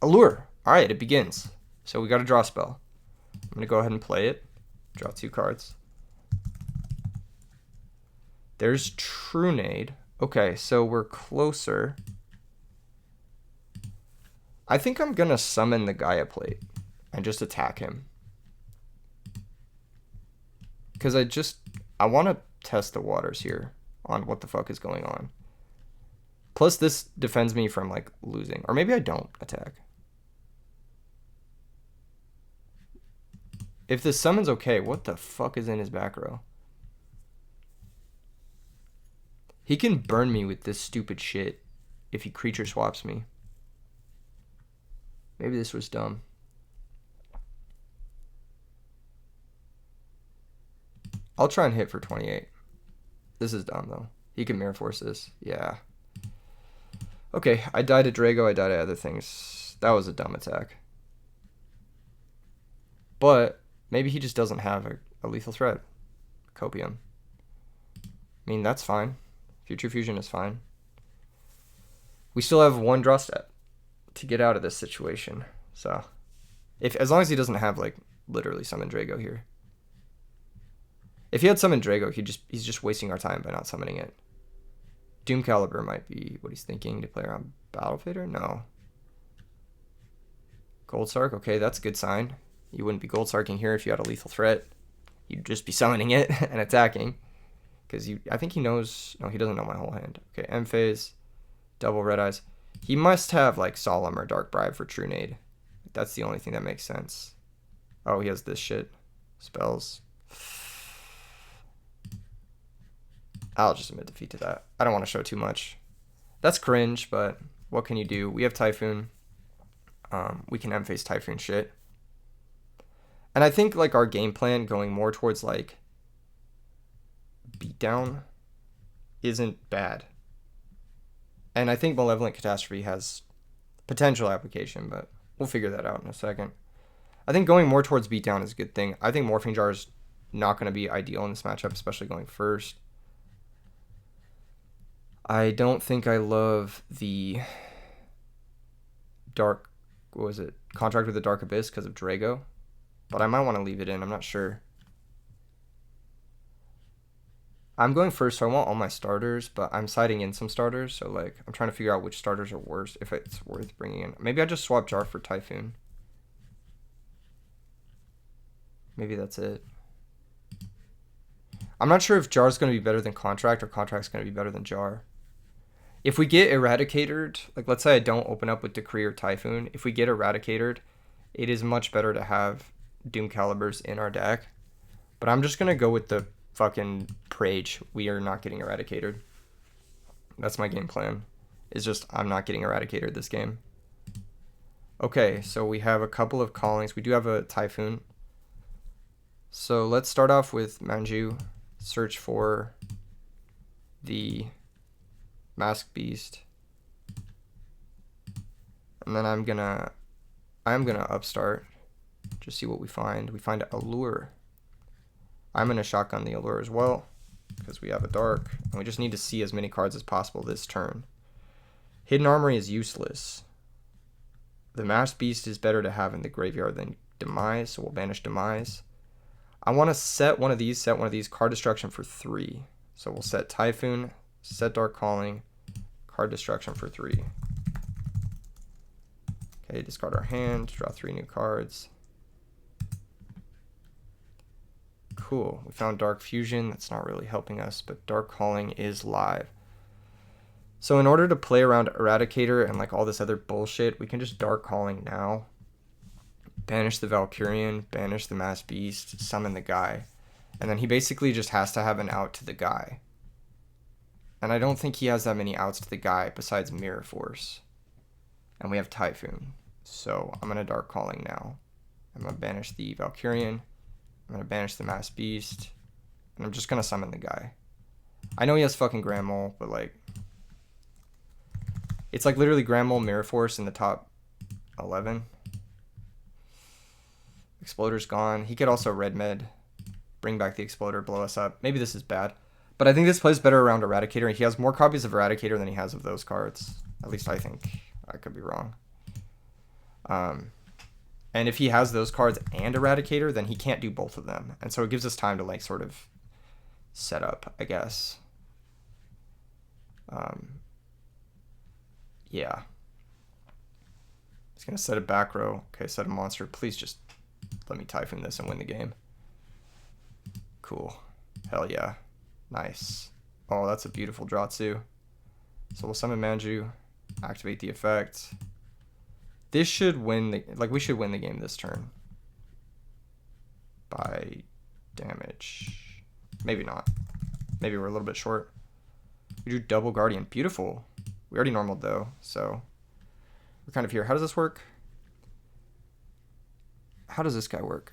Allure. Alright, it begins. So we got to draw a spell. I'm going to go ahead and play it. Draw 2 cards. There's Trunade. Okay, so we're closer. I think I'm going to summon the Gaia Plate and just attack him. Because I want to test the waters here on what the fuck is going on. Plus, this defends me from, like, losing. Or maybe I don't attack. If the summon's okay, what the fuck is in his back row? He can burn me with this stupid shit if he creature swaps me. Maybe this was dumb. I'll try and hit for 28. This is dumb, though. He can Mirror Force this. Yeah. Okay, I died at Drago. I died at other things. That was a dumb attack. But maybe he just doesn't have a lethal threat. Copium. I mean, that's fine. Future Fusion is fine. We still have 1 draw step to get out of this situation. So, as long as he doesn't have, like, literally summon Drago here. If he had summoned Drago, he's just wasting our time by not summoning it. Doom Caliber might be what he's thinking to play around Battle Fader? No. Gold Sark? Okay, that's a good sign. You wouldn't be Gold Sarking here if you had a lethal threat. You'd just be summoning it and attacking. Because I think he knows... No, he doesn't know my whole hand. Okay, M-Phase. Double Red Eyes. He must have, like, Solemn or Dark Bribe for Trunade. That's the only thing that makes sense. Oh, he has this shit. Spells. I'll just admit defeat to that. I don't want to show too much. That's cringe, but what can you do? We have Typhoon. We can M-Phase Typhoon shit. And I think, like, our game plan going more towards, like, beatdown isn't bad. And I think Malevolent Catastrophe has potential application, but we'll figure that out in a second. I think going more towards beatdown is a good thing. I think Morphing Jar is not going to be ideal in this matchup, especially going first. I don't think I love the Dark, what was it? Contract with the Dark Abyss because of Drago. But I might want to leave it in. I'm not sure. I'm going first, so I want all my starters, but I'm siding in some starters. So, like, I'm trying to figure out which starters are worse, if it's worth bringing in. Maybe I just swap Jar for Typhoon. Maybe that's it. I'm not sure if Jar's going to be better than Contract or Contract's going to be better than Jar. If we get Eradicated, like, let's say I don't open up with Decree or Typhoon. If we get Eradicated, it is much better to have Doom Calibers in our deck. But I'm just going to go with the fucking Prage. We are not getting Eradicated. That's my game plan. It's just I'm not getting Eradicated this game. Okay, so we have a couple of callings. We do have a Typhoon. So let's start off with Manju. Search for the Mask Beast. And then I'm gonna upstart. Just see what we find. We find Allure. I'm gonna shotgun the Allure as well, because we have a Dark, and we just need to see as many cards as possible this turn. Hidden Armory is useless. The Masked Beast is better to have in the graveyard than Demise, so we'll banish Demise. I want to set one of these, card destruction for 3. So we'll set Typhoon, set Dark Calling, card destruction for 3. Okay, discard our hand, draw 3 new cards. Cool, we found Dark Fusion. That's not really helping us, but Dark Calling is live. So in order to play around Eradicator and like all this other bullshit, we can just Dark Calling now. Banish the Valkyrian, banish the Masked Beast, summon the guy. And then he basically just has to have an out to the guy. And I don't think he has that many outs to the guy besides Mirror Force. And we have Typhoon. So I'm going to Dark Calling now. I'm going to banish the Valkyrian. I'm going to banish the Masked Beast. And I'm just going to summon the guy. I know he has fucking Grand Mole, but like... It's like literally Grand Mole, Mirror Force in the top 11. Exploder's gone. He could also Red Med. bring back the Exploder, blow us up. Maybe this is bad. But I think this plays better around Eradicator. He has more copies of Eradicator than he has of those cards. At least I think. I could be wrong. And if he has those cards and Eradicator, then he can't do both of them. And so it gives us time to like sort of set up, I guess. Yeah. He's going to set a back row. Okay, set a monster. Please just let me Typhoon this and win the game. Cool. Hell yeah. Nice. Oh, that's a beautiful draw too. So we'll summon Manju, activate the effect. This should win the, like, we should win the game this turn. By damage. Maybe not. Maybe we're a little bit short. We do double Guardian. Beautiful. We already normaled though, so we're kind of here. How does this work? How does this guy work?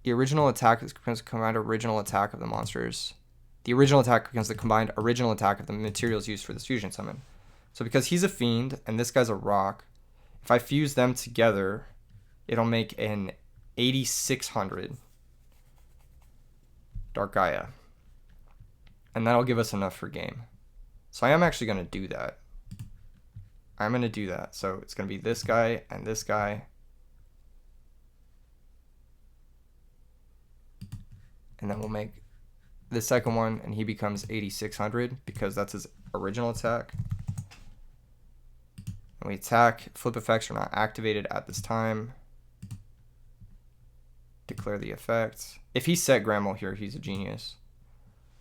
The original attack is the combined original attack of the monsters. The original attack becomes the combined original attack of the materials used for this fusion summon. So because he's a fiend and this guy's a rock, if I fuse them together, it'll make an 8600 Dark Gaia. And that'll give us enough for game. So I am actually going to do that. I'm going to do that. So it's going to be this guy and this guy. And then we'll make the second one, and he becomes 8600 because that's his original attack. And we attack. Flip effects are not activated at this time. Declare the effect. If he set Grammel here, he's a genius.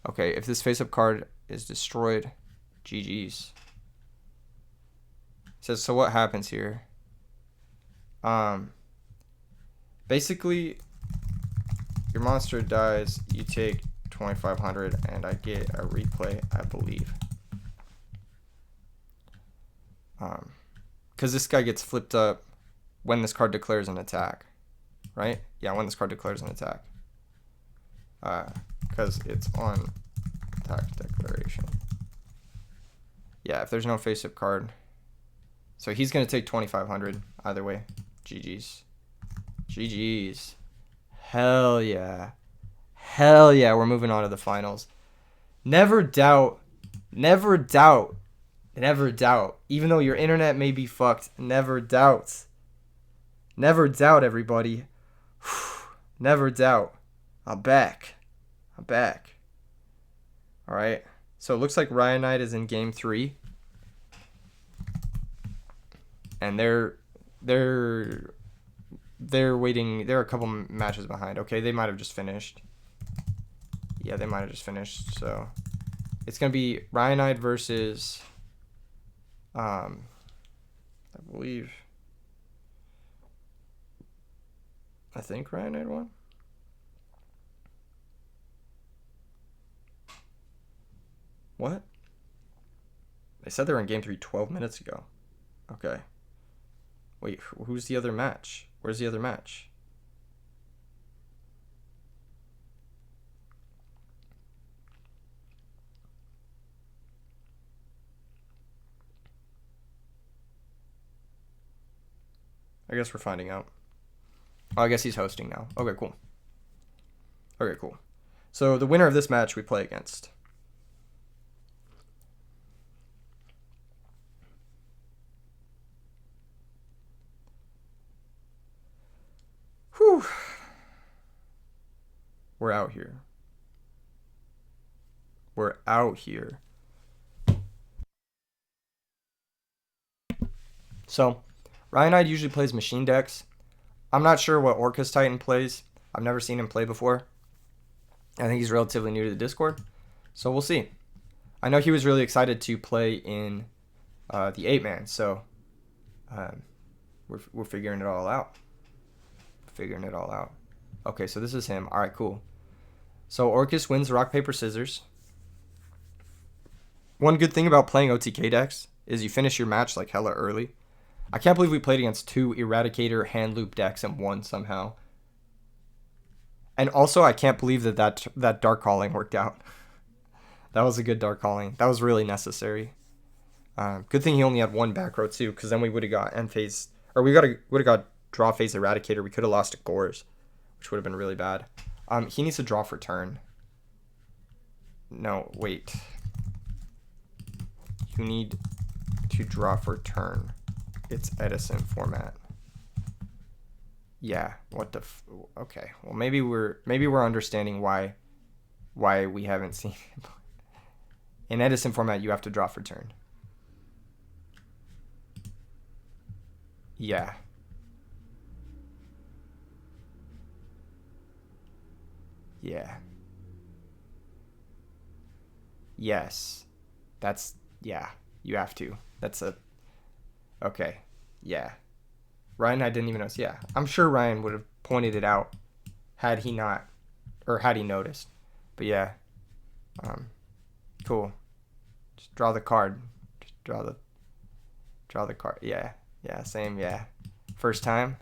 Okay, if this face-up card is destroyed, GG's. It says, so what happens here? Basically, your monster dies, you take 2500, and I get a replay, I believe. Because this guy gets flipped up when this card declares an attack, right? Yeah, when this card declares an attack. Because it's on attack declaration. Yeah, if there's no face-up card. So he's going to take 2500 either way. GG's. GG's. Hell yeah. Hell yeah, we're moving on to the finals. Never doubt. Never doubt. Never doubt. Even though your internet may be fucked, never doubt. Never doubt, everybody. Never doubt. I'm back. I'm back. Alright. So it looks like Ryanite is in game 3. And they're waiting. They're a couple matches behind. Okay, they might have just finished. Yeah, they might have just finished. So it's gonna be Ryanite versus I think Ryanite won. What? They said they were in game 3 12 minutes ago. Okay. Wait, who's the other match? Where's the other match? I guess we're finding out. Oh, I guess he's hosting now. Okay, cool. Okay, cool. So the winner of this match we play against. Whew. We're out here. We're out here. So, Ryanite usually plays machine decks. I'm not sure what Orcus Titan plays. I've never seen him play before. I think he's relatively new to the Discord. So we'll see. I know he was really excited to play in the 8-man. So we're figuring it all out. Figuring it all out. Okay, so this is him. All right, cool. So Orcus wins rock, paper, scissors. One good thing about playing OTK decks is you finish your match like hella early. I can't believe we played against 2 Eradicator hand loop decks and won somehow. And also, I can't believe that Dark Calling worked out. That was a good Dark Calling. That was really necessary. Good thing he only had 1 back row too, because then we would have got end phase, or would have got draw phase Eradicator. We could have lost to Gores, which would have been really bad. He needs to draw for turn. No, wait. You need to draw for turn. It's Edison format. Yeah, what the okay. Well, maybe we're understanding why we haven't seen it. In Edison format, you have to draw for turn. Yeah. Yeah. Yes. That's, yeah, you have to. That's a, okay. Yeah. Ryan, I didn't even notice. Yeah. I'm sure Ryan would have pointed it out had he not, or had he noticed. But yeah. Cool. Just draw the card. Just draw the card. Yeah. Yeah, same, yeah. First time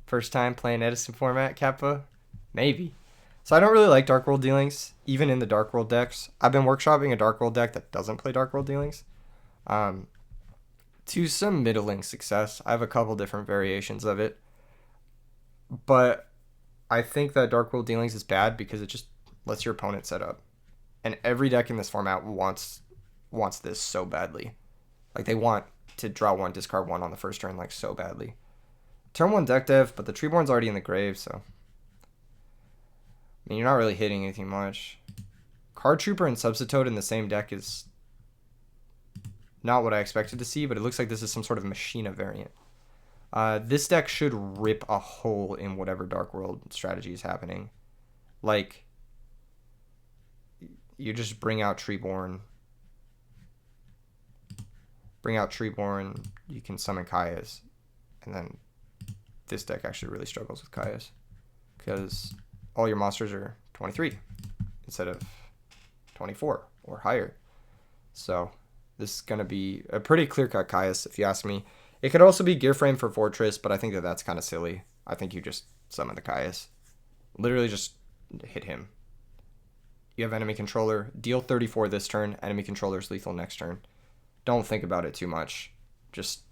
playing Edison format, Kappa? Maybe. So I don't really like Dark World Dealings, even in the Dark World decks. I've been workshopping a Dark World deck that doesn't play Dark World Dealings. To some middling success. I have a couple different variations of it. But I think that Dark World Dealings is bad because it just lets your opponent set up. And every deck in this format wants this so badly. Like, they want to draw one, discard one on the first turn, like, so badly. Turn one deck dev, but the Treeborn's already in the grave, so... I mean, you're not really hitting anything much. Card Trooper and Substitute in the same deck is not what I expected to see, but it looks like this is some sort of Machina variant. This deck should rip a hole in whatever Dark World strategy is happening. Like, you just bring out Treeborn. You can summon Kaias. And then this deck actually really struggles with Kaias. Because all your monsters are 23 instead of 24 or higher. So this is going to be a pretty clear-cut Kaias, if you ask me. It could also be Gear Frame for Fortress, but I think that that's kind of silly. I think you just summon the Kaias. Literally just hit him. You have enemy controller. Deal 34 this turn. Enemy controller's lethal next turn. Don't think about it too much. Just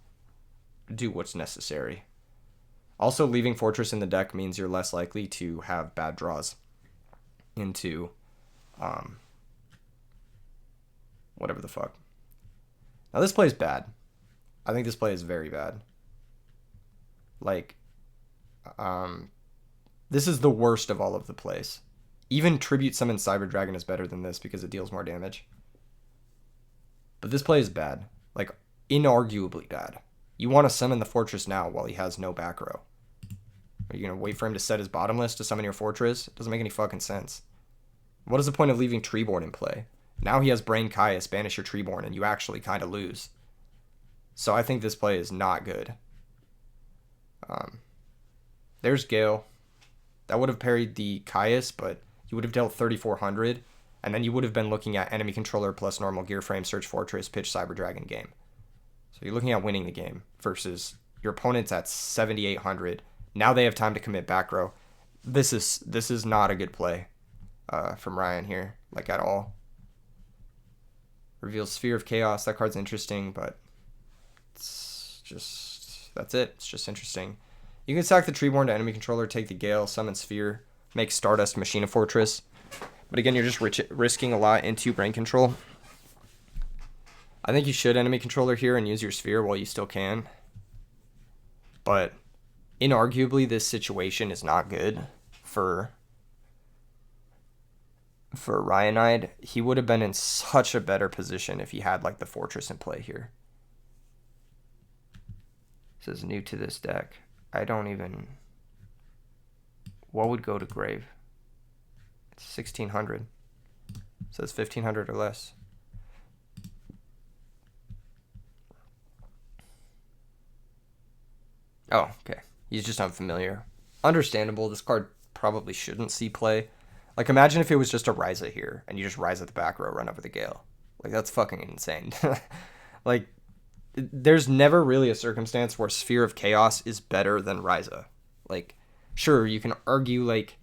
do what's necessary. Also, leaving Fortress in the deck means you're less likely to have bad draws into whatever the fuck. Now, this play is bad. I think this play is very bad. Like, this is the worst of all of the plays. Even Tribute Summon Cyber Dragon is better than this because it deals more damage. But this play is bad. Like, inarguably bad. You want to summon the Fortress now while he has no back row. Are you going to wait for him to set his bottomless to summon your Fortress? It doesn't make any fucking sense. What is the point of leaving Treeborn in play? Now he has Brain Kaias, banish your Treeborn, and you actually kind of lose. So I think this play is not good. There's Gale. That would have parried the Kaias, but you would have dealt 3,400, and then you would have been looking at enemy controller plus normal gear frame, search Fortress, pitch Cyber Dragon game. So you're looking at winning the game versus your opponent's at 7,800. Now they have time to commit back row. This is not a good play from Ryan here, like at all. Reveals Sphere of Chaos. That card's interesting, but it's just, that's it. It's just interesting. You can sack the Treeborn to enemy controller, take the Gale, summon Sphere, make Stardust Machina Fortress. But again, you're just risking a lot into brain control. I think you should enemy controller here and use your Sphere while you still can. But inarguably, this situation is not good for Ryanide. He would have been in such a better position if he had like the Fortress in play here. This is new to this deck. I don't even... What would go to grave? It's 1,600. So it's 1,500 or less. Oh, okay. He's just unfamiliar. Understandable. This card probably shouldn't see play. Like, imagine if it was just a Ryza here, and you just Ryza the back row, run over the Gale. Like, that's fucking insane. Like, there's never really a circumstance where Sphere of Chaos is better than Ryza. Like, sure, you can argue, like,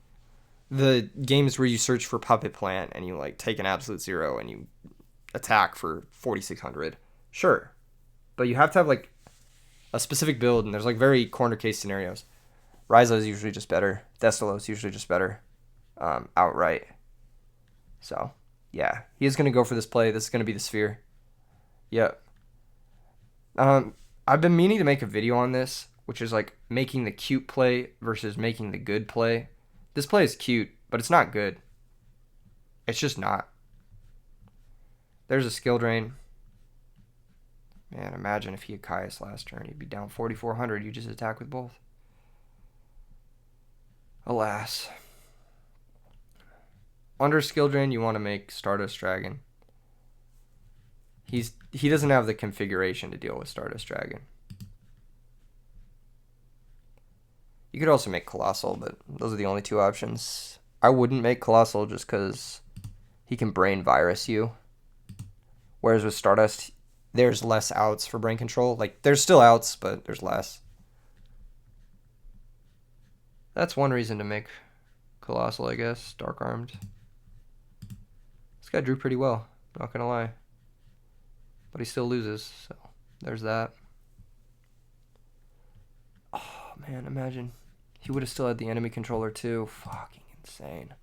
the games where you search for Puppet Plant, and you, like, take an absolute zero, and you attack for 4,600. Sure. But you have to have, like, a specific build, and there's, like, very corner case scenarios. Ryza is usually just better. Destalo is usually just better. outright. So, yeah, he is going to go for this play. This is going to be the sphere. Yep. I've been meaning to make a video on this, which is like making the cute play versus making the good play. This play is cute, but it's not good. It's just not. There's a skill drain. Man, imagine if he had Caius last turn. He'd be down 4,400. You just attack with both. Alas. Under skill drain, you want to make Stardust Dragon. He doesn't have the configuration to deal with Stardust Dragon. You could also make Colossal, but those are the only two options. I wouldn't make Colossal just because he can Brain Virus you. Whereas with Stardust, there's less outs for Brain Control. Like, there's still outs, but there's less. That's one reason to make Colossal, I guess. Dark Armed. This guy drew pretty well, not gonna lie. But he still loses, so there's that. Oh, man, imagine. He would have still had the enemy controller, too. Fucking insane.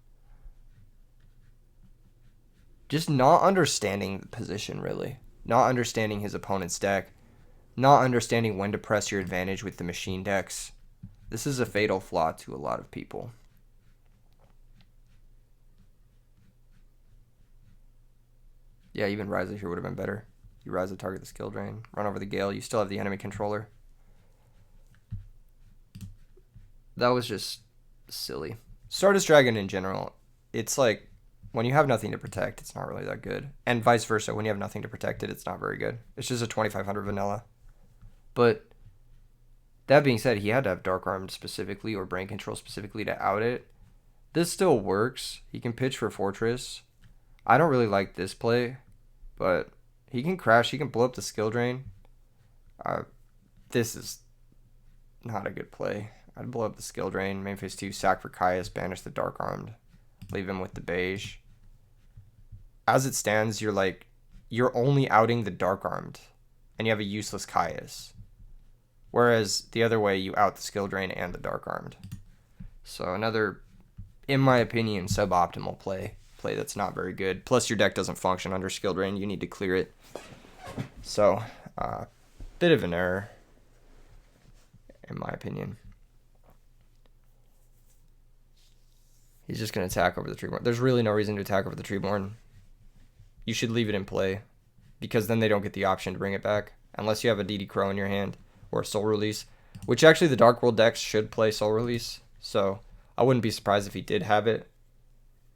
Just not understanding the position, really. Not understanding his opponent's deck. Not understanding when to press your advantage with the machine decks. This is a fatal flaw to a lot of people. Yeah, even Ryza here would have been better. You Ryza target the skill drain. Run over the Gale. You still have the enemy controller. That was just silly. Stardust Dragon in general, it's like, when you have nothing to protect, it's not really that good. And vice versa, when you have nothing to protect it, it's not very good. It's just a 2,500 vanilla. But that being said, he had to have Dark Armed specifically or Brain Control specifically to out it. This still works. He can pitch for Fortress. I don't really like this play, but he can crash. He can blow up the skill drain. This is not a good play. I'd blow up the skill drain, main phase 2, sack for Caius, banish the Dark Armed, leave him with the beige. As it stands, you're only outing the Dark Armed, and you have a useless Caius. Whereas the other way, you out the skill drain and the Dark Armed. So another, in my opinion, suboptimal play that's not very good. Plus your deck doesn't function under skill drain. You need to clear it. So, bit of an error, in my opinion. He's just going to attack over the Treeborn. There's really no reason to attack over the Treeborn. You should leave it in play, because then they don't get the option to bring it back, unless you have a DD Crow in your hand, or a Soul Release, which actually the Dark World decks should play Soul Release, so I wouldn't be surprised if he did have it.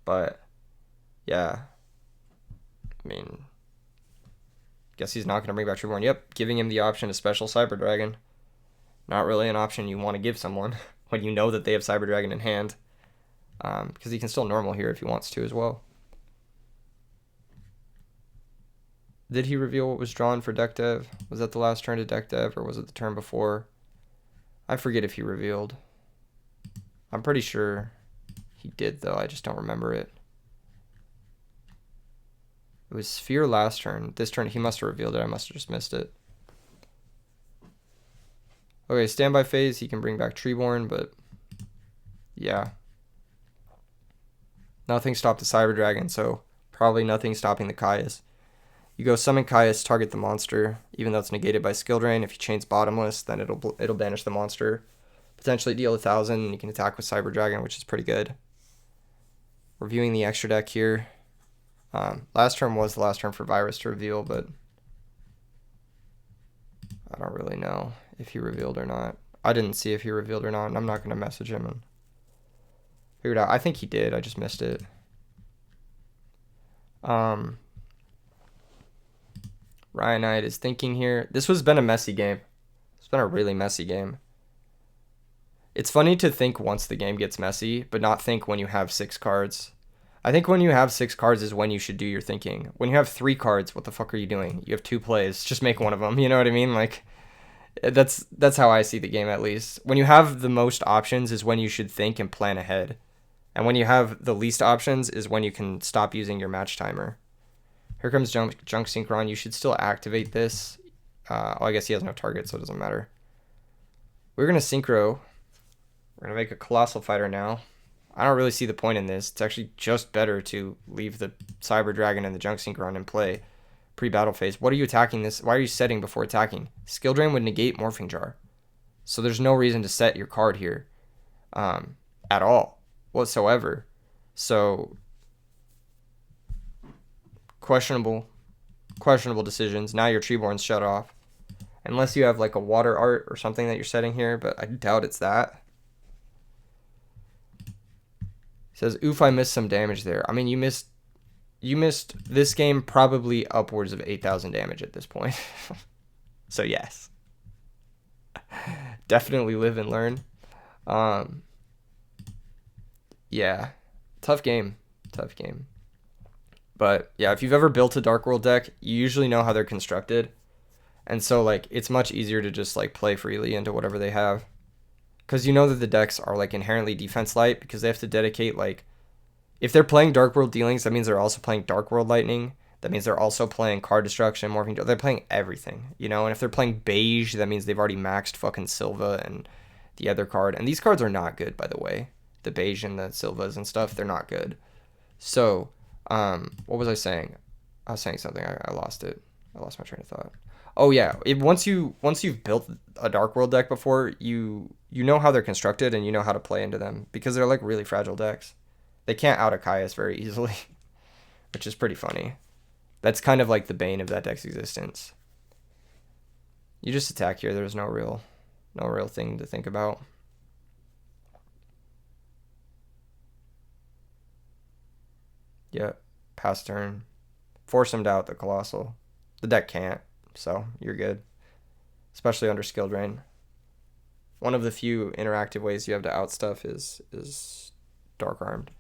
But yeah, I mean, guess he's not going to bring back Treeborn. Yep, giving him the option to special Cyber Dragon. Not really an option you want to give someone when you know that they have Cyber Dragon in hand, because he can still normal here if he wants to as well. Did he reveal what was drawn for deck dev? Was that the last turn to deck dev, or was it the turn before? I forget if he revealed. I'm pretty sure he did, though. I just don't remember it. It was Sphere last turn. This turn, he must have revealed it. I must have just missed it. Okay, standby phase. He can bring back Treeborn, but yeah. Nothing stopped the Cyber Dragon, so probably nothing stopping the Caius. You go summon Caius, target the monster, even though it's negated by skill drain. If you chains bottomless, then it'll banish the monster. Potentially deal 1,000, and you can attack with Cyber Dragon, which is pretty good. Reviewing the extra deck here. Last turn was the last turn for Virus to reveal, but I don't really know if he revealed or not. I didn't see if he revealed or not, and I'm not going to message him and figure it out. I think he did. I just missed it. Ryan Knight is thinking here. This has been a messy game. It's been a really messy game. It's funny to think once the game gets messy, but not think when you have 6 cards. I think when you have 6 cards is when you should do your thinking. When you have 3 cards, what the fuck are you doing? You have 2 plays. Just make one of them. You know what I mean? Like, that's how I see the game, at least. When you have the most options is when you should think and plan ahead. And when you have the least options is when you can stop using your match timer. Here comes Junk Synchron. You should still activate this. I guess he has no target, so it doesn't matter. We're going to Synchro. We're going to make a Colossal Fighter now. I don't really see the point in this. It's actually just better to leave the Cyber Dragon and the Junk Sink run and play pre-battle phase. What are you attacking this? Why are you setting before attacking? Skill Drain would negate Morphing Jar. So there's no reason to set your card here at all whatsoever. So questionable decisions. Now your Treeborn's shut off. Unless you have like a water art or something that you're setting here, but I doubt it's that. He says, oof, I missed some damage there. I mean, you missed this game probably upwards of 8,000 damage at this point. So yes. Definitely live and learn. Yeah. Tough game. But yeah, if you've ever built a Dark World deck, you usually know how they're constructed. And so like it's much easier to just like play freely into whatever they have. Because you know that the decks are like inherently defense light because they have to dedicate like, if they're playing Dark World Dealings, that means they're also playing Dark World Lightning. That means they're also playing Card Destruction, Morphing. They're playing everything, you know? And if they're playing Beige, that means they've already maxed fucking Silva and the other card. And these cards are not good, by the way. The Beige and the Silvas and stuff, they're not good. So, what was I saying? I was saying something. I lost it. I lost my train of thought. Oh yeah, once you've built a Dark World deck before, you know how they're constructed and you know how to play into them because they're like really fragile decks. They can't out Akaias very easily, which is pretty funny. That's kind of like the bane of that deck's existence. You just attack here. There's no real thing to think about. Yeah, pass turn. Force him to out the Colossal. The deck can't, so you're good. Especially under Skill Drain. One of the few interactive ways you have to out stuff is Dark Armed.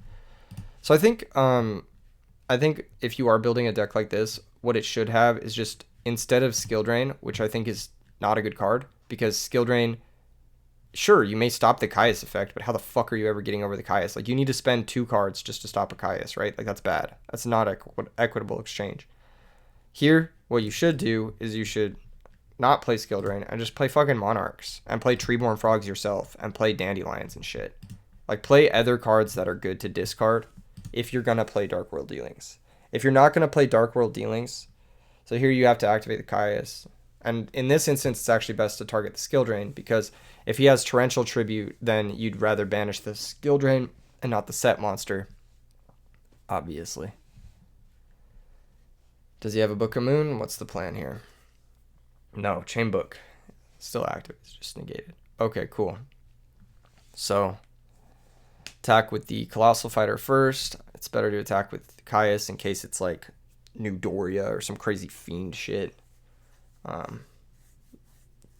So I think if you are building a deck like this, what it should have is just, instead of Skill Drain, which I think is not a good card, because Skill Drain, sure, you may stop the Caius effect, but how the fuck are you ever getting over the Caius? Like, you need to spend 2 cards just to stop a Caius, right? Like, that's bad. That's not equitable exchange. Here, what you should do is you should not play Skill Drain and just play fucking Monarchs and play Treeborn Frogs yourself and play Dandelions and shit. Like, play other cards that are good to discard if you're going to play Dark World Dealings. If you're not going to play Dark World Dealings, so here you have to activate the Caius. And in this instance, it's actually best to target the Skill Drain, because if he has Torrential Tribute, then you'd rather banish the Skill Drain and not the set monster, obviously. Does he have a Book of Moon? What's the plan here? No, Chain Book. Still active. It's just negated. Okay, cool. So, attack with the Colossal Fighter first. It's better to attack with Caius in case it's like New Doria or some crazy fiend shit.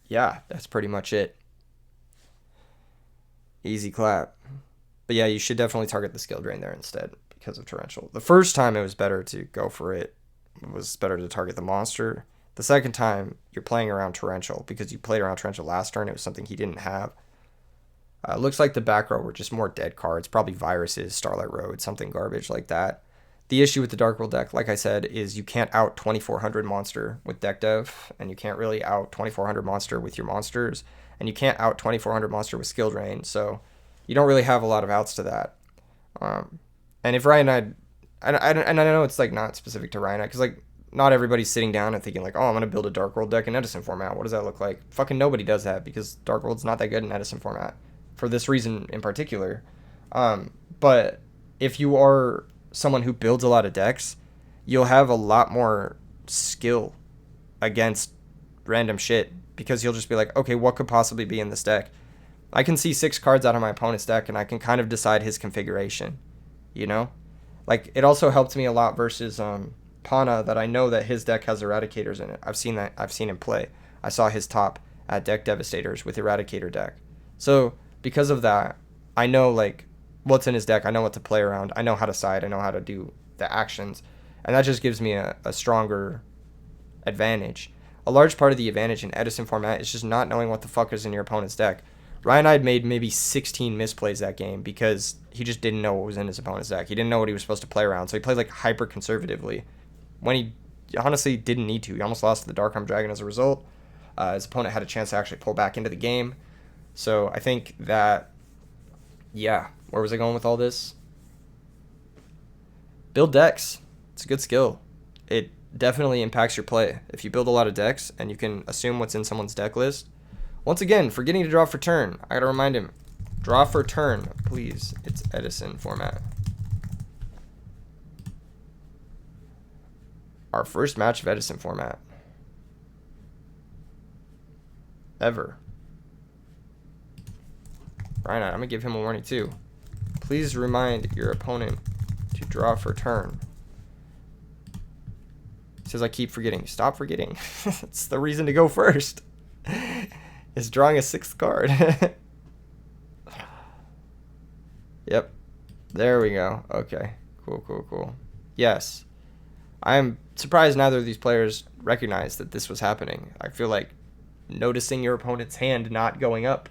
Yeah, that's pretty much it. Easy clap. But yeah, you should definitely target the Skill Drain there instead because of Torrential. The first time it was better to go for it. It was better to target the monster. The second time, you're playing around Torrential because you played around Torrential last turn. It was something he didn't have. Looks like the back row were just more dead cards, probably Viruses, Starlight Road, something garbage like that. The issue with the Dark World deck, like I said, is you can't out 2400 monster with deck dev, and you can't really out 2400 monster with your monsters, and you can't out 2400 monster with Skill Drain, so you don't really have a lot of outs to that. And if Ryanite, and I know it's like not specific to Ryanite, because like not everybody's sitting down and thinking like, oh, I'm going to build a Dark World deck in Edison format. What does that look like? Fucking nobody does that, because Dark World's not that good in Edison format, for this reason in particular. But if you are someone who builds a lot of decks, you'll have a lot more skill against random shit, because you'll just be like, okay, what could possibly be in this deck? I can see 6 cards out of my opponent's deck and I can kind of decide his configuration, you know? Like, it also helped me a lot versus Pana, that I know that his deck has Eradicators in it. I've seen him play. I saw his top at Deck Devastators with Eradicator deck. So because of that, I know like what's in his deck. I know what to play around. I know how to side. I know how to do the actions. And that just gives me a stronger advantage. A large part of the advantage in Edison format is just not knowing what the fuck is in your opponent's deck. Ryanite made maybe 16 misplays that game because he just didn't know what was in his opponent's deck. He didn't know what he was supposed to play around, so he played like hyper conservatively when he honestly didn't need to. He almost lost to the Dark Arm Dragon as a result. His opponent had a chance to actually pull back into the game. So I think that Yeah, where was I going with all this? Build decks. It's a good skill. It definitely impacts your play. If you build a lot of decks and you can assume what's in someone's deck list. Once again, forgetting to draw for turn. I gotta remind him. Draw for turn, please. It's Edison format. Our first match of Edison format. Ever. Right now, I'm gonna give him a warning too. Please remind your opponent to draw for turn. He says I keep forgetting. Stop forgetting. It's the reason to go first. Is drawing a 6th card. Yep. There we go. Okay. Cool. Yes. I am surprised neither of these players recognized that this was happening. I feel like noticing your opponent's hand not going up.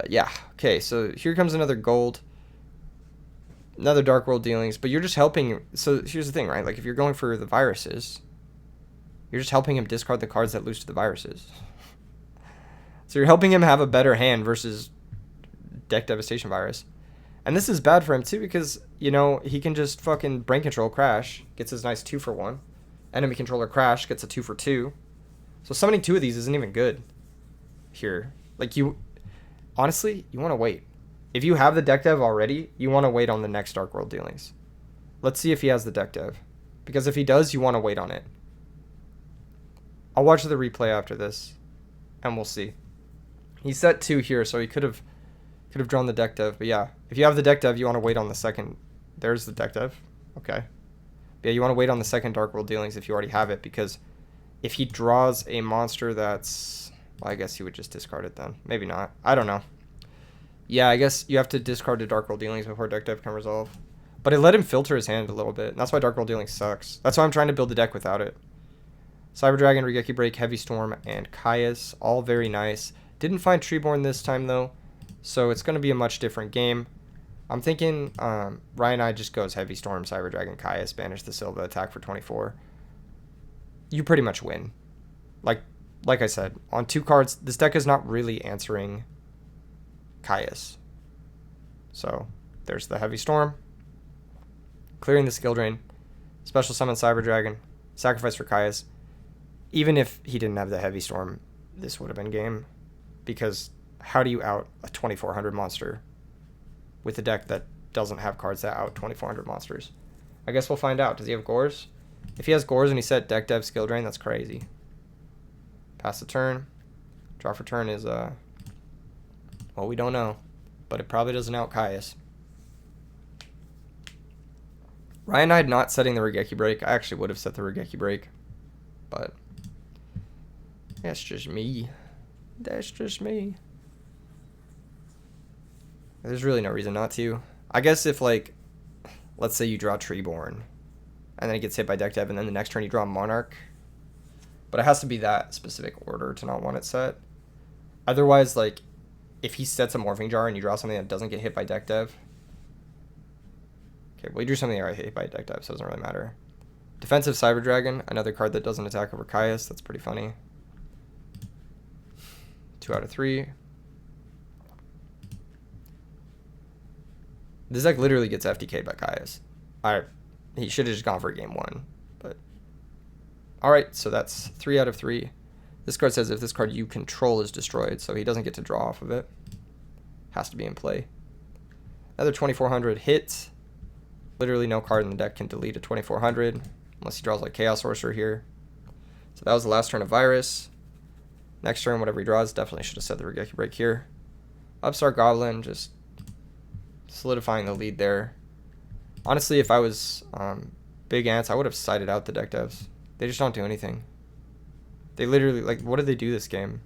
Yeah. Okay, so here comes another gold. Another Dark World dealings, but you're just helping. So here's the thing, right? Like if you're going for the viruses, you're just helping him discard the cards that lose to the viruses. So you're helping him have a better hand versus deck devastation virus. And this is bad for him too because, you know, he can just fucking brain control crash, gets his nice 2-for-1. Enemy controller crash, gets a 2-for-2. So summoning 2 of these isn't even good here. Like honestly, you want to wait. If you have the deck dev already, you want to wait on the next Dark World dealings. Let's see if he has the deck dev. Because if he does, you want to wait on it. I'll watch the replay after this, and we'll see. He set 2 here, so he could have drawn the deck dev. But yeah, if you have the deck dev, you want to wait on the second. There's the deck dev. Okay. But yeah, you want to wait on the second Dark World dealings if you already have it, because if he draws a monster that's... Well, I guess he would just discard it then. Maybe not. I don't know. Yeah, I guess you have to discard the Dark World dealings before deck dev can resolve. But it let him filter his hand a little bit. And that's why Dark World dealings sucks. That's why I'm trying to build the deck without it. Cyber Dragon, Regeki Break, Heavy Storm, and Caius. All very nice. Didn't find Treeborn this time, though. So it's going to be a much different game. I'm thinking Ryan I just goes Heavy Storm, Cyber Dragon, Caius, banish the Silva, attack for 24. You pretty much win. Like I said, on 2 cards, this deck is not really answering Caius. So there's the Heavy Storm. Clearing the skill drain. Special summon Cyber Dragon. Sacrifice for Caius. Even if he didn't have the Heavy Storm, this would have been game. Because how do you out a 2400 monster with a deck that doesn't have cards that out 2400 monsters? I guess we'll find out. Does he have Gores? If he has Gores and he set deck dev skill drain, that's crazy. Pass the turn. Draw for turn is, well, we don't know. But it probably doesn't out Caius. Ryan I not setting the Regeki Break. I actually would have set the Regeki Break. But that's just me. That's just me. There's really no reason not to. I guess if, like, let's say you draw Treeborn, and then it gets hit by deck dev, and then the next turn you draw Monarch. But it has to be that specific order to not want it set. Otherwise, like, if he sets a Morphing Jar and you draw something that doesn't get hit by deck dev. Okay, well, you drew something that got hit by deck dev, so it doesn't really matter. Defensive Cyber Dragon, another card that doesn't attack over Caius. That's pretty funny. 2 out of 3. This deck literally gets FTK'd by Caius. He should have just gone for game 1. But alright, so that's 3 out of 3. This card says if this card you control is destroyed, so he doesn't get to draw off of it. Has to be in play. Another 2400 hit. Literally no card in the deck can delete a 2400 unless he draws like Chaos Sorcerer here. So that was the last turn of Virus. Next turn, whatever he draws, definitely should have set the Regeki Break here. Upstart Goblin, just solidifying the lead there. Honestly, if I was Big Ants, I would have sided out the deck devs. They just don't do anything. They literally, like, what did they do this game?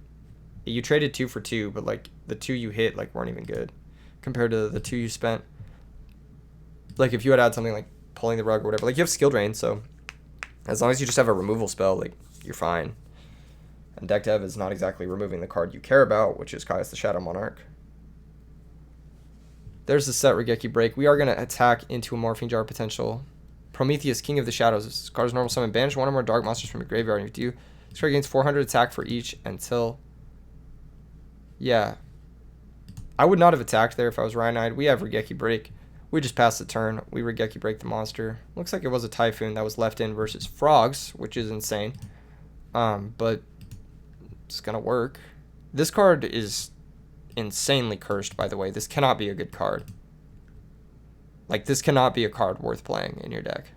You traded 2 for 2, but, like, the 2 you hit, like, weren't even good compared to the 2 you spent. Like, if you had something like Pulling the Rug or whatever, like, you have Skill Drain, so as long as you just have a removal spell, like, you're fine. And deck dev is not exactly removing the card you care about, which is Caius the Shadow Monarch. There's the set Regeki Break. We are going to attack into a Morphing Jar potential. Prometheus, King of the Shadows. This card's normal summon. Banish 1 or more dark monsters from your graveyard. If you do, this card gains 400 attack for each until... Yeah. I would not have attacked there if I was Rhine-Eyed. We have Regeki Break. We just passed the turn. We Regeki Break the monster. Looks like it was a Typhoon that was left in versus Frogs, which is insane. But it's going to work. This card is insanely cursed, by the way. This cannot be a good card. Like, this cannot be a card worth playing in your deck.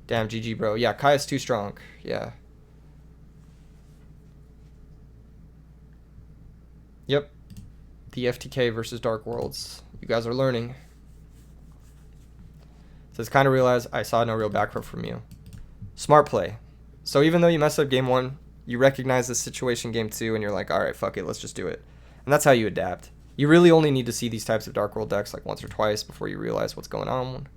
Damn, GG, bro. Yeah, Kaya's too strong. Yeah. Yep. The FTK versus Dark Worlds. You guys are learning. Says, kind of realized I saw no real back row from you. Smart play. So even though you messed up game 1, you recognize the situation game 2, and you're like, all right, fuck it, let's just do it. And that's how you adapt. You really only need to see these types of Dark World decks like once or twice before you realize what's going on.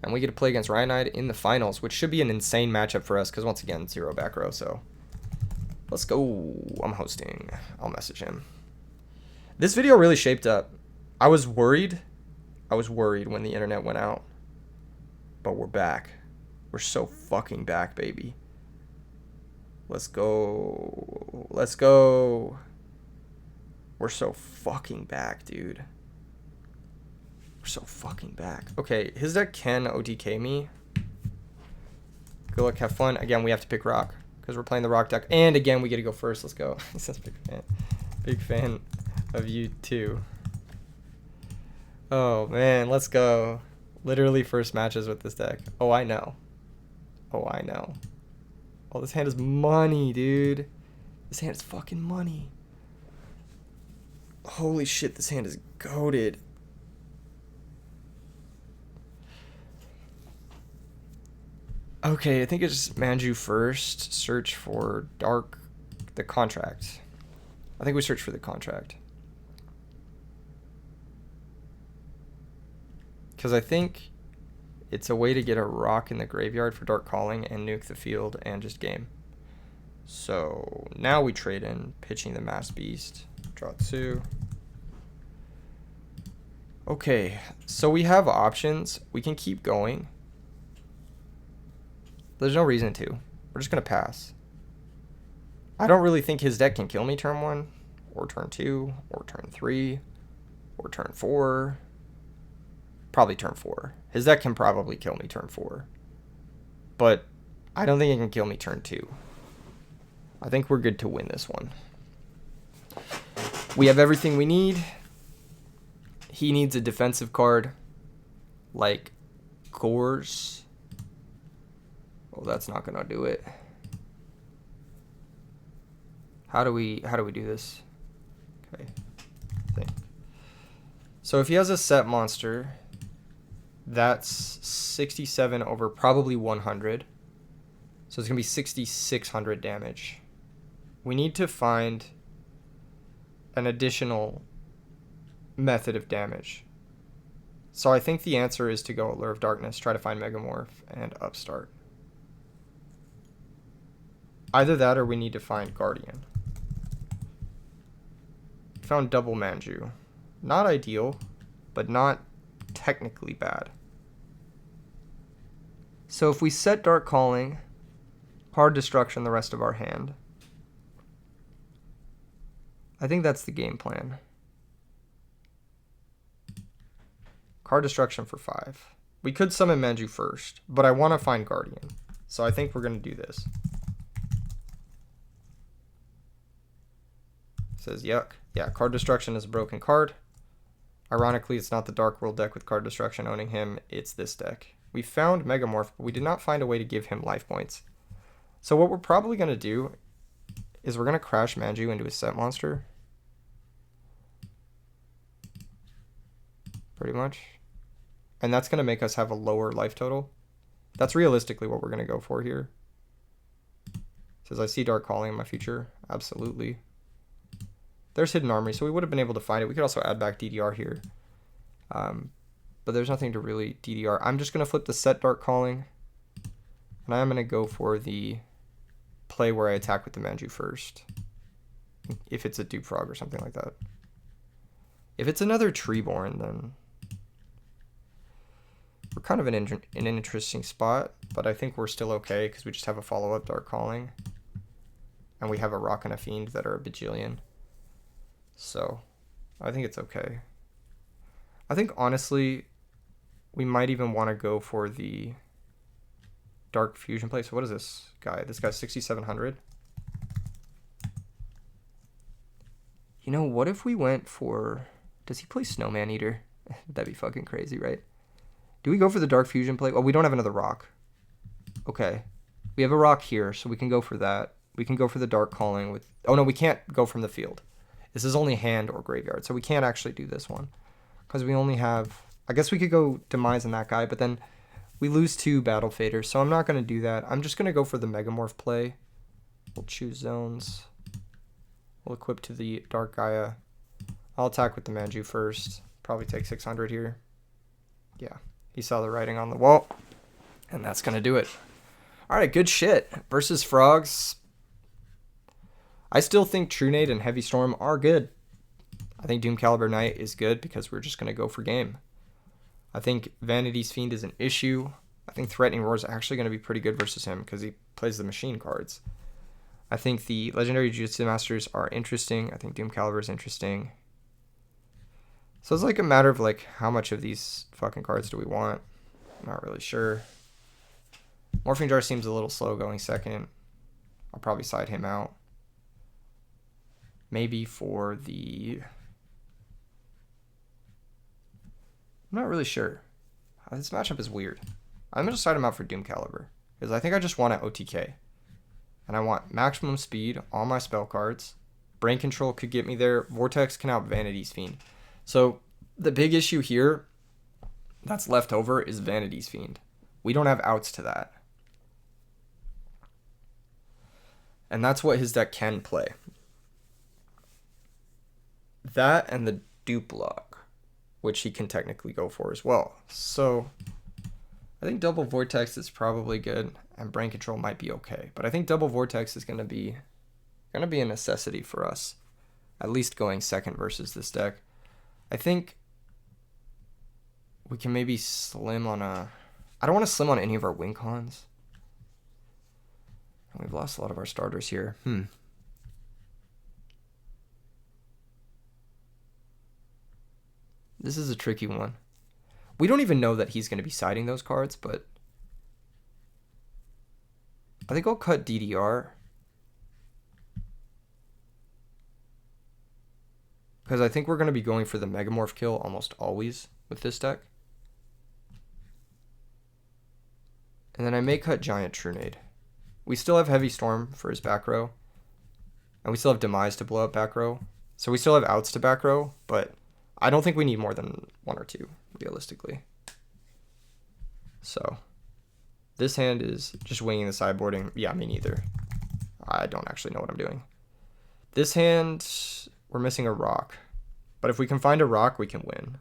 And we get to play against Rhine-Eyed in the finals, which should be an insane matchup for us because, once again, 0 back row. So let's go. I'm hosting. I'll message him. This video really shaped up. I was worried. When the internet went out. But we're back. We're so fucking back, baby. Let's go. Let's go. We're so fucking back, dude. We're so fucking back. Okay, his deck can OTK me. Good luck, have fun. Again, we have to pick rock because we're playing the rock deck. And again, we get to go first. Let's go. He says big fan. Big fan of you too. Oh, man, let's go. Literally first matches with this deck. Oh, I know. Oh, I know. Oh, this hand is money, dude. This hand is fucking money. Holy shit, this hand is goated. Okay, I think it's Manju first. Search for the contract. I think we search for the contract. Because I think it's a way to get a rock in the graveyard for Dark Calling and nuke the field and just game. So now we trade in pitching the Mass Beast. Draw 2. Okay, so we have options. We can keep going. There's no reason to. We're just going to pass. I don't really think his deck can kill me turn 1, or turn 2, or turn 3, or turn 4. Probably turn 4. His deck can probably kill me turn 4. But I don't think it can kill me turn 2. I think we're good to win this one. We have everything we need. He needs a defensive card like Gores. Oh, that's not gonna do it. How do we do this? Okay. So if he has a set monster, that's 67 over probably 100. So it's gonna be 6,600 damage. We need to find an additional method of damage. So I think the answer is to go Allure of Darkness, try to find Megamorph, and Upstart. Either that or we need to find Guardian. Found double Manju. Not ideal, but not technically bad. So if we set Dark Calling, Hard Destruction the rest of our hand, I think that's the game plan. Card Destruction for 5. We could summon Manju first, but I want to find Guardian. So I think we're going to do this. Says yuck. Yeah, Card Destruction is a broken card. Ironically, it's not the Dark World deck with Card Destruction owning him. It's this deck. We found Megamorph, but we did not find a way to give him life points. So what we're probably going to do is we're going to crash Manju into a set monster. Pretty much. And that's going to make us have a lower life total. That's realistically what we're going to go for here. Says I see Dark Calling in my future. Absolutely. There's Hidden Armory, so we would have been able to find it. We could also add back DDR here. But there's nothing to really DDR. I'm just going to flip the set Dark Calling. And I'm going to go for the play where I attack with the Manju first. If it's a Dupe Frog or something like that. If it's another Treeborn, then we're kind of in an interesting spot. But I think we're still okay because we just have a follow-up Dark Calling. And we have a Rock and a Fiend that are a bajillion. So I think it's okay. I think, honestly, we might even want to go for the Dark Fusion play. So what is this guy? This guy's 6,700. You know, what if we went for... Does he play Snowman Eater? That'd be fucking crazy, right? Do we go for the Dark Fusion play? Oh, we don't have another rock. Okay. We have a rock here, so we can go for that. We can go for the Dark Calling with... Oh, no, we can't go from the field. This is only hand or graveyard, so we can't actually do this one. Because we only have... I guess we could go Demise on that guy, but then we lose 2 Battle Faders, so I'm not going to do that. I'm just going to go for the Megamorph play. We'll choose zones. We'll equip to the Dark Gaia. I'll attack with the Manju first. Probably take 600 here. Yeah, he saw the writing on the wall. And that's going to do it. All right, good shit. Versus Frogs. I still think Trunade and Heavy Storm are good. I think Doom Caliber Knight is good because we're just going to go for game. I think Vanity's Fiend is an issue. I think Threatening Roar is actually going to be pretty good versus him because he plays the machine cards. I think the Legendary Jiu-Jitsu Masters are interesting. I think Doom Caliber is interesting. So it's like a matter of like how much of these fucking cards do we want? I'm not really sure. Morphing Jar seems a little slow going second. I'll probably side him out. Maybe for the... I'm not really sure. This matchup is weird. I'm going to side him out for Doom Caliber. Because I think I just want an OTK. And I want maximum speed on my spell cards. Brain Control could get me there. Vortex can out Vanity's Fiend. So the big issue here that's left over is Vanity's Fiend. We don't have outs to that. And that's what his deck can play. That and the dupe lock, which he can technically go for as well. So I think double Vortex is probably good, and Brain Control might be okay. But I think double Vortex is gonna be a necessity for us, at least going second versus this deck. I think we can maybe slim on a... I don't want to slim on any of our win cons. We've lost a lot of our starters here. This is a tricky one. We don't even know that he's going to be siding those cards, but I think I'll cut DDR. Because I think we're going to be going for the Megamorph kill almost always with this deck. And then I may cut Giant Trunade. We still have Heavy Storm for his back row. And we still have Demise to blow up back row. So we still have outs to back row, but I don't think we need more than 1 or 2, realistically. So this hand is just winging the sideboarding. Yeah, me neither. I don't actually know what I'm doing. This hand, we're missing a rock. But if we can find a rock, we can win.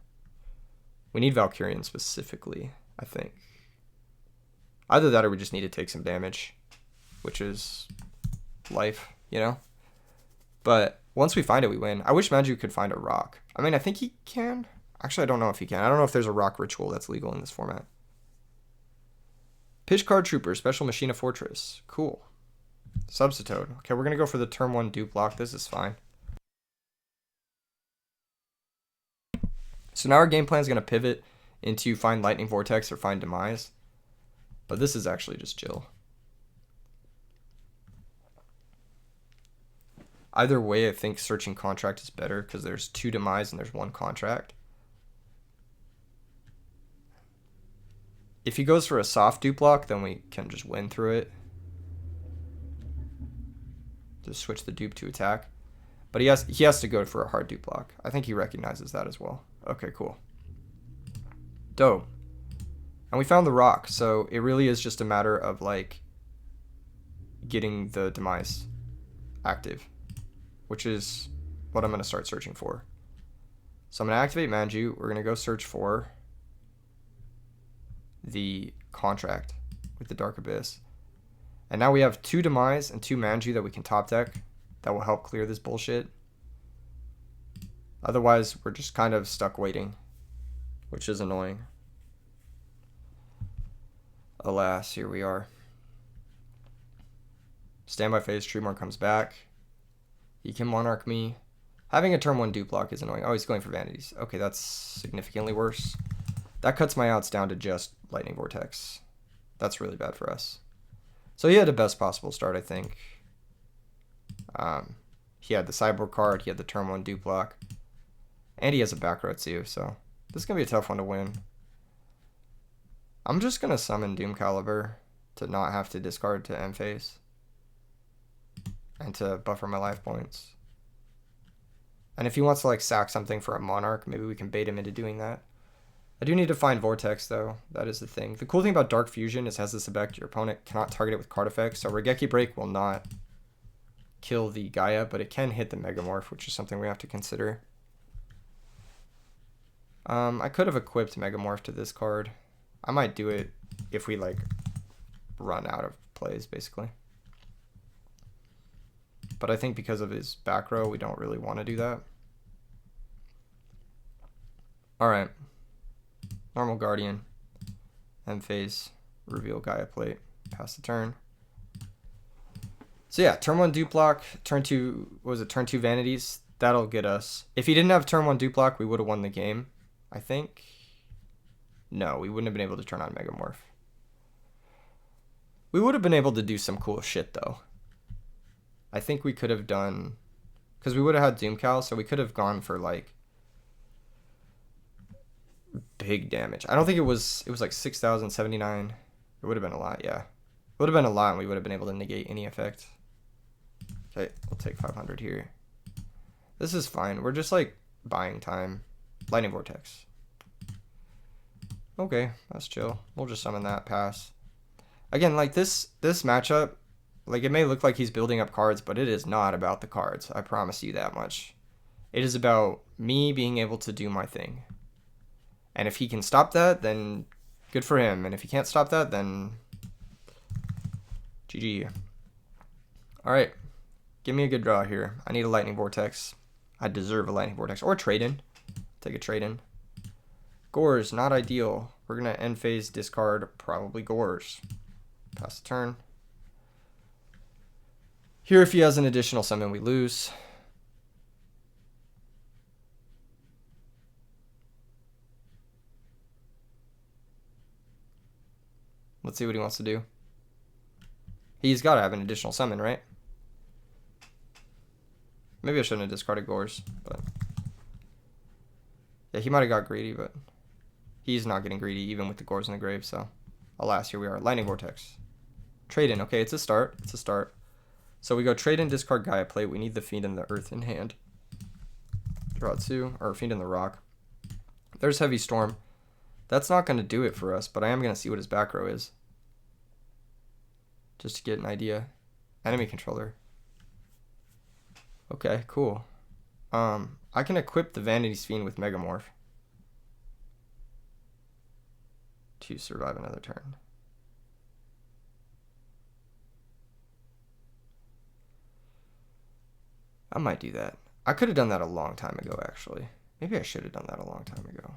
We need Valkyrian specifically, I think. Either that or we just need to take some damage, which is life, you know? But once we find it, we win. I wish Manju could find a rock. I mean, I think he can. Actually, I don't know if he can. I don't know if there's a rock ritual that's legal in this format. Pitch Card Trooper, Special Machina Fortress. Cool. Substitute. Okay, we're going to go for the turn 1 dupe block. This is fine. So now our game plan is going to pivot into find Lightning Vortex or find Demise. But this is actually just chill. Either way, I think searching Contract is better because there's 2 Demise and there's 1 Contract. If he goes for a soft dupe block, then we can just win through it. Just switch the dupe to attack. But he has to go for a hard dupe block. I think he recognizes that as well. Okay, cool. Dope. And we found the rock, so it really is just a matter of like getting the Demise active, which is what I'm going to start searching for. So I'm going to activate Manju. We're going to go search for the Contract with the Dark Abyss. And now we have 2 Demise and 2 Manju that we can top deck that will help clear this bullshit. Otherwise, we're just kind of stuck waiting, which is annoying. Alas, here we are. Standby phase, Treeborn comes back. He can Monarch me. Having a turn 1 dupe block is annoying. Oh, he's going for vanities. Okay, that's significantly worse. That cuts my outs down to just Lightning Vortex. That's really bad for us. So he had the best possible start, I think. He had the sideboard card, he had the turn 1 dupe block, and he has a back row too, so this is going to be a tough one to win. I'm just going to summon Doom Caliber to not have to discard to end phase and to buffer my life points. And if he wants to like sack something for a Monarch, maybe we can bait him into doing that. I do need to find Vortex though, that is the thing. The cool thing about Dark Fusion is it has this effect, your opponent cannot target it with card effects, so Regeki Break will not kill the Gaia, but it can hit the Megamorph, which is something we have to consider. I could have equipped Megamorph to this card. I might do it if we like run out of plays, basically. But I think because of his back row, we don't really want to do that. Alright. Normal Guardian. End phase. Reveal Gaia Plate. Pass the turn. So yeah, turn 1 dupe block, turn 2, what was it, turn 2 vanities. That'll get us. If he didn't have turn 1 dupe block, we would have won the game, I think. No, we wouldn't have been able to turn on Megamorph. We would have been able to do some cool shit, though. I think we could have done... Because we would have had Doom Cal, so we could have gone for, like... big damage. I don't think it was like 6,079. It would have been a lot, yeah. It would have been a lot, and we would have been able to negate any effect. Okay, we'll take 500 here. This is fine. We're just, like, buying time. Lightning Vortex. Okay, that's chill. We'll just summon that, pass. Again, like, this matchup, like, it may look like he's building up cards, but it is not about the cards. I promise you that much. It is about me being able to do my thing. And if he can stop that, then good for him. And if he can't stop that, then GG. Alright. Give me a good draw here. I need a Lightning Vortex. I deserve a Lightning Vortex. Or trade-in. Take a trade-in. Gores, not ideal. We're going to end phase discard probably Gores. Pass the turn. Here, if he has an additional summon, we lose. Let's see what he wants to do. He's got to have an additional summon, right? Maybe I shouldn't have discarded Gores, but... yeah, he might have got greedy, but... he's not getting greedy, even with the Gores in the grave, so... alas, here we are. Lightning Vortex. Trade-in. Okay, it's a start. It's a start. So we go trade-in, discard Gaia Plate. We need the Fiend and the Earth in hand. Draw 2, or Fiend and the Rock. There's Heavy Storm. That's not going to do it for us, but I am going to see what his back row is. Just to get an idea. Enemy controller. Okay, cool. I can equip the Vanity's Fiend with Megamorph to survive another turn. I might do that. I could have done that a long time ago, actually. Maybe I should have done that a long time ago.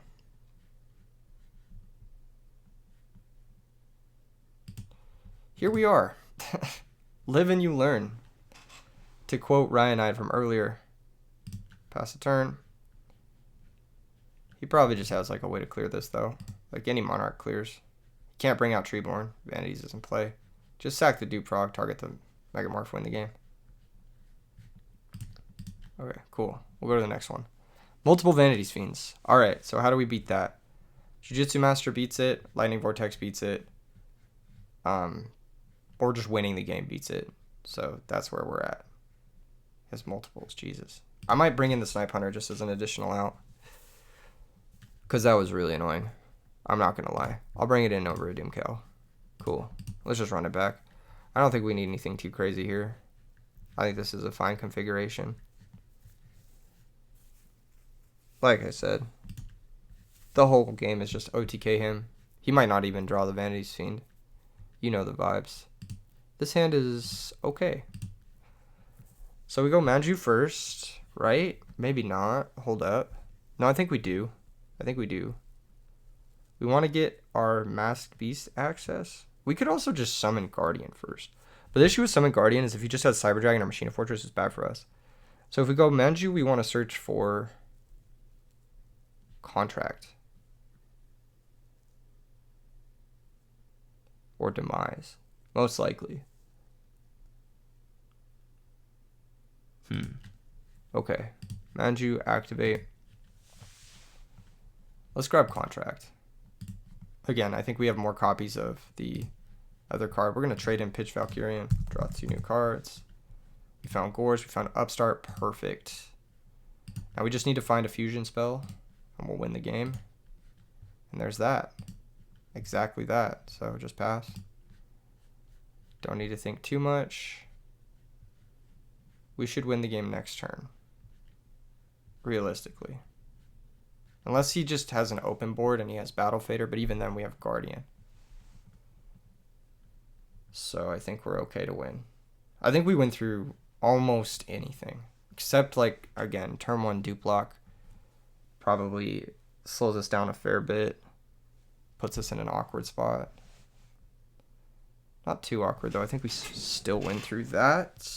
Here we are. Live and you learn. To quote Ryan Hyde from earlier. Pass the turn. He probably just has like a way to clear this though. Like any Monarch clears. He can't bring out Treeborn. Vanities isn't play. Just sack the dupe prog, target the Megamorph, win the game. Okay, cool. We'll go to the next one. Multiple Vanities Fiends. Alright, so how do we beat that? Jujutsu Master beats it. Lightning Vortex beats it. Or just winning the game beats it. So that's where we're at. Has multiples, Jesus. I might bring in the Snipe Hunter just as an additional out. Because that was really annoying. I'm not going to lie. I'll bring it in over a Doom Cal. Cool. Let's just run it back. I don't think we need anything too crazy here. I think this is a fine configuration. Like I said, the whole game is just OTK him. He might not even draw the Vanity's Fiend. You know the vibes. This hand is okay. So we go Manju first, right? Maybe not. Hold up. No, I think we do. I think we do. We want to get our Masked Beast access. We could also just summon Guardian first. But the issue with Summon Guardian is if you just had Cyber Dragon or Machina Fortress, it's bad for us. So if we go Manju, we want to search for contract or demise, most likely. Okay, Manju, activate. Let's grab contract. Again, I think we have more copies of the other card. We're going to trade in Pitch Valkyrian, draw 2 new cards. We found Gorge, we found Upstart, perfect. Now we just need to find a fusion spell, and we'll win the game. And there's that. Exactly that. So just pass. Don't need to think too much. We should win the game next turn. Realistically. Unless he just has an open board and he has Battle Fader, but even then we have Guardian. So I think we're okay to win. I think we win through almost anything. Except, like, again, turn 1 dupe block. Probably slows us down a fair bit. Puts us in an awkward spot. Not too awkward, though. I think we still win through that.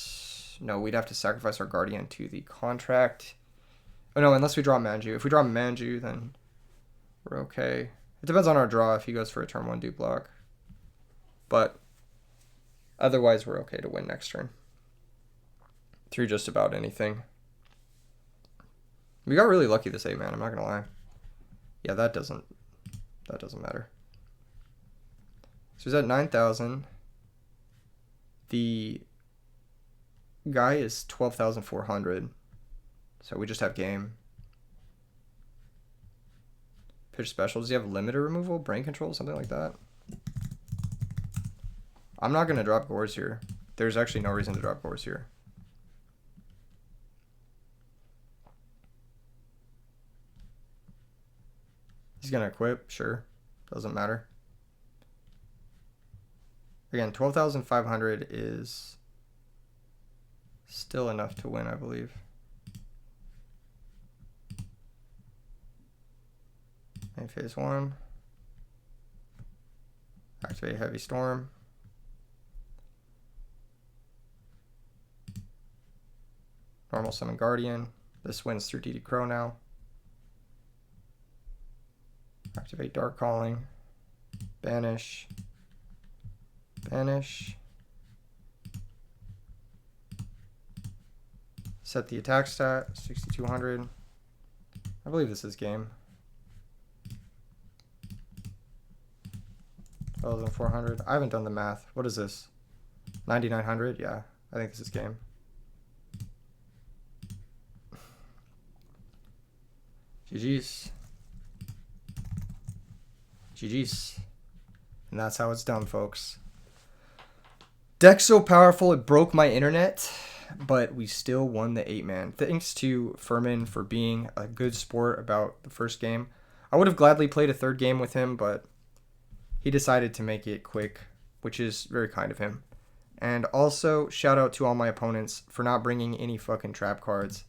No, we'd have to sacrifice our Guardian to the contract. Oh, no, unless we draw Manju. If we draw Manju, then we're okay. It depends on our draw if he goes for a turn 1 dupe block. But otherwise, we're okay to win next turn. Through just about anything. We got really lucky this 8-man, I'm not going to lie. Yeah, that doesn't matter. So he's at 9,000. The guy is 12,400. So we just have game. Pitch special. Does he have limiter removal? Brain control? Something like that? I'm not going to drop Gorge here. There's actually no reason to drop Gorge here. He's going to equip. Sure. Doesn't matter. Again, 12,500 is still enough to win, I believe. Main phase 1. Activate Heavy Storm. Normal summon Guardian. This wins through DD Crow now. Activate Dark Calling. Banish. Banish. Set the attack stat, 6,200. I believe this is game. 12,400. I haven't done the math. What is this? 9,900? Yeah, I think this is game. GG's. GG's. And that's how it's done, folks. Deck's so powerful it broke my internet, but we still won the 8-man. Thanks to Furman for being a good sport about the first game. I would have gladly played a third game with him, but he decided to make it quick, which is very kind of him. And also, shout out to all my opponents for not bringing any fucking trap cards.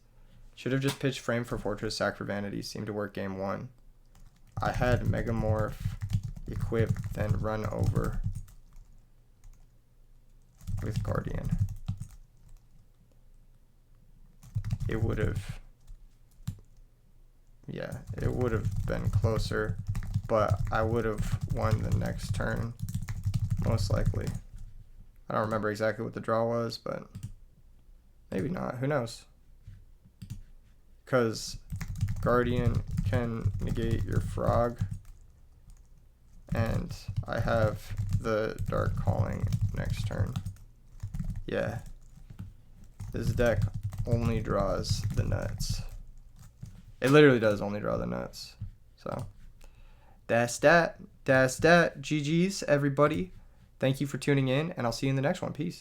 Should have just pitched Frame for Fortress, Sack for Vanity. Seemed to work game 1. I had Megamorph equip, then run over with Guardian. It would have, yeah, it would have been closer, but I would have won the next turn, most likely. I don't remember exactly what the draw was, but maybe not. Who knows? Because Guardian can negate your frog, and I have the Dark Calling next turn. Yeah. This deck only draws the nuts. It literally does only draw the nuts. So that's that. That's that. GG's, everybody. Thank you for tuning in, and I'll see you in the next one. Peace.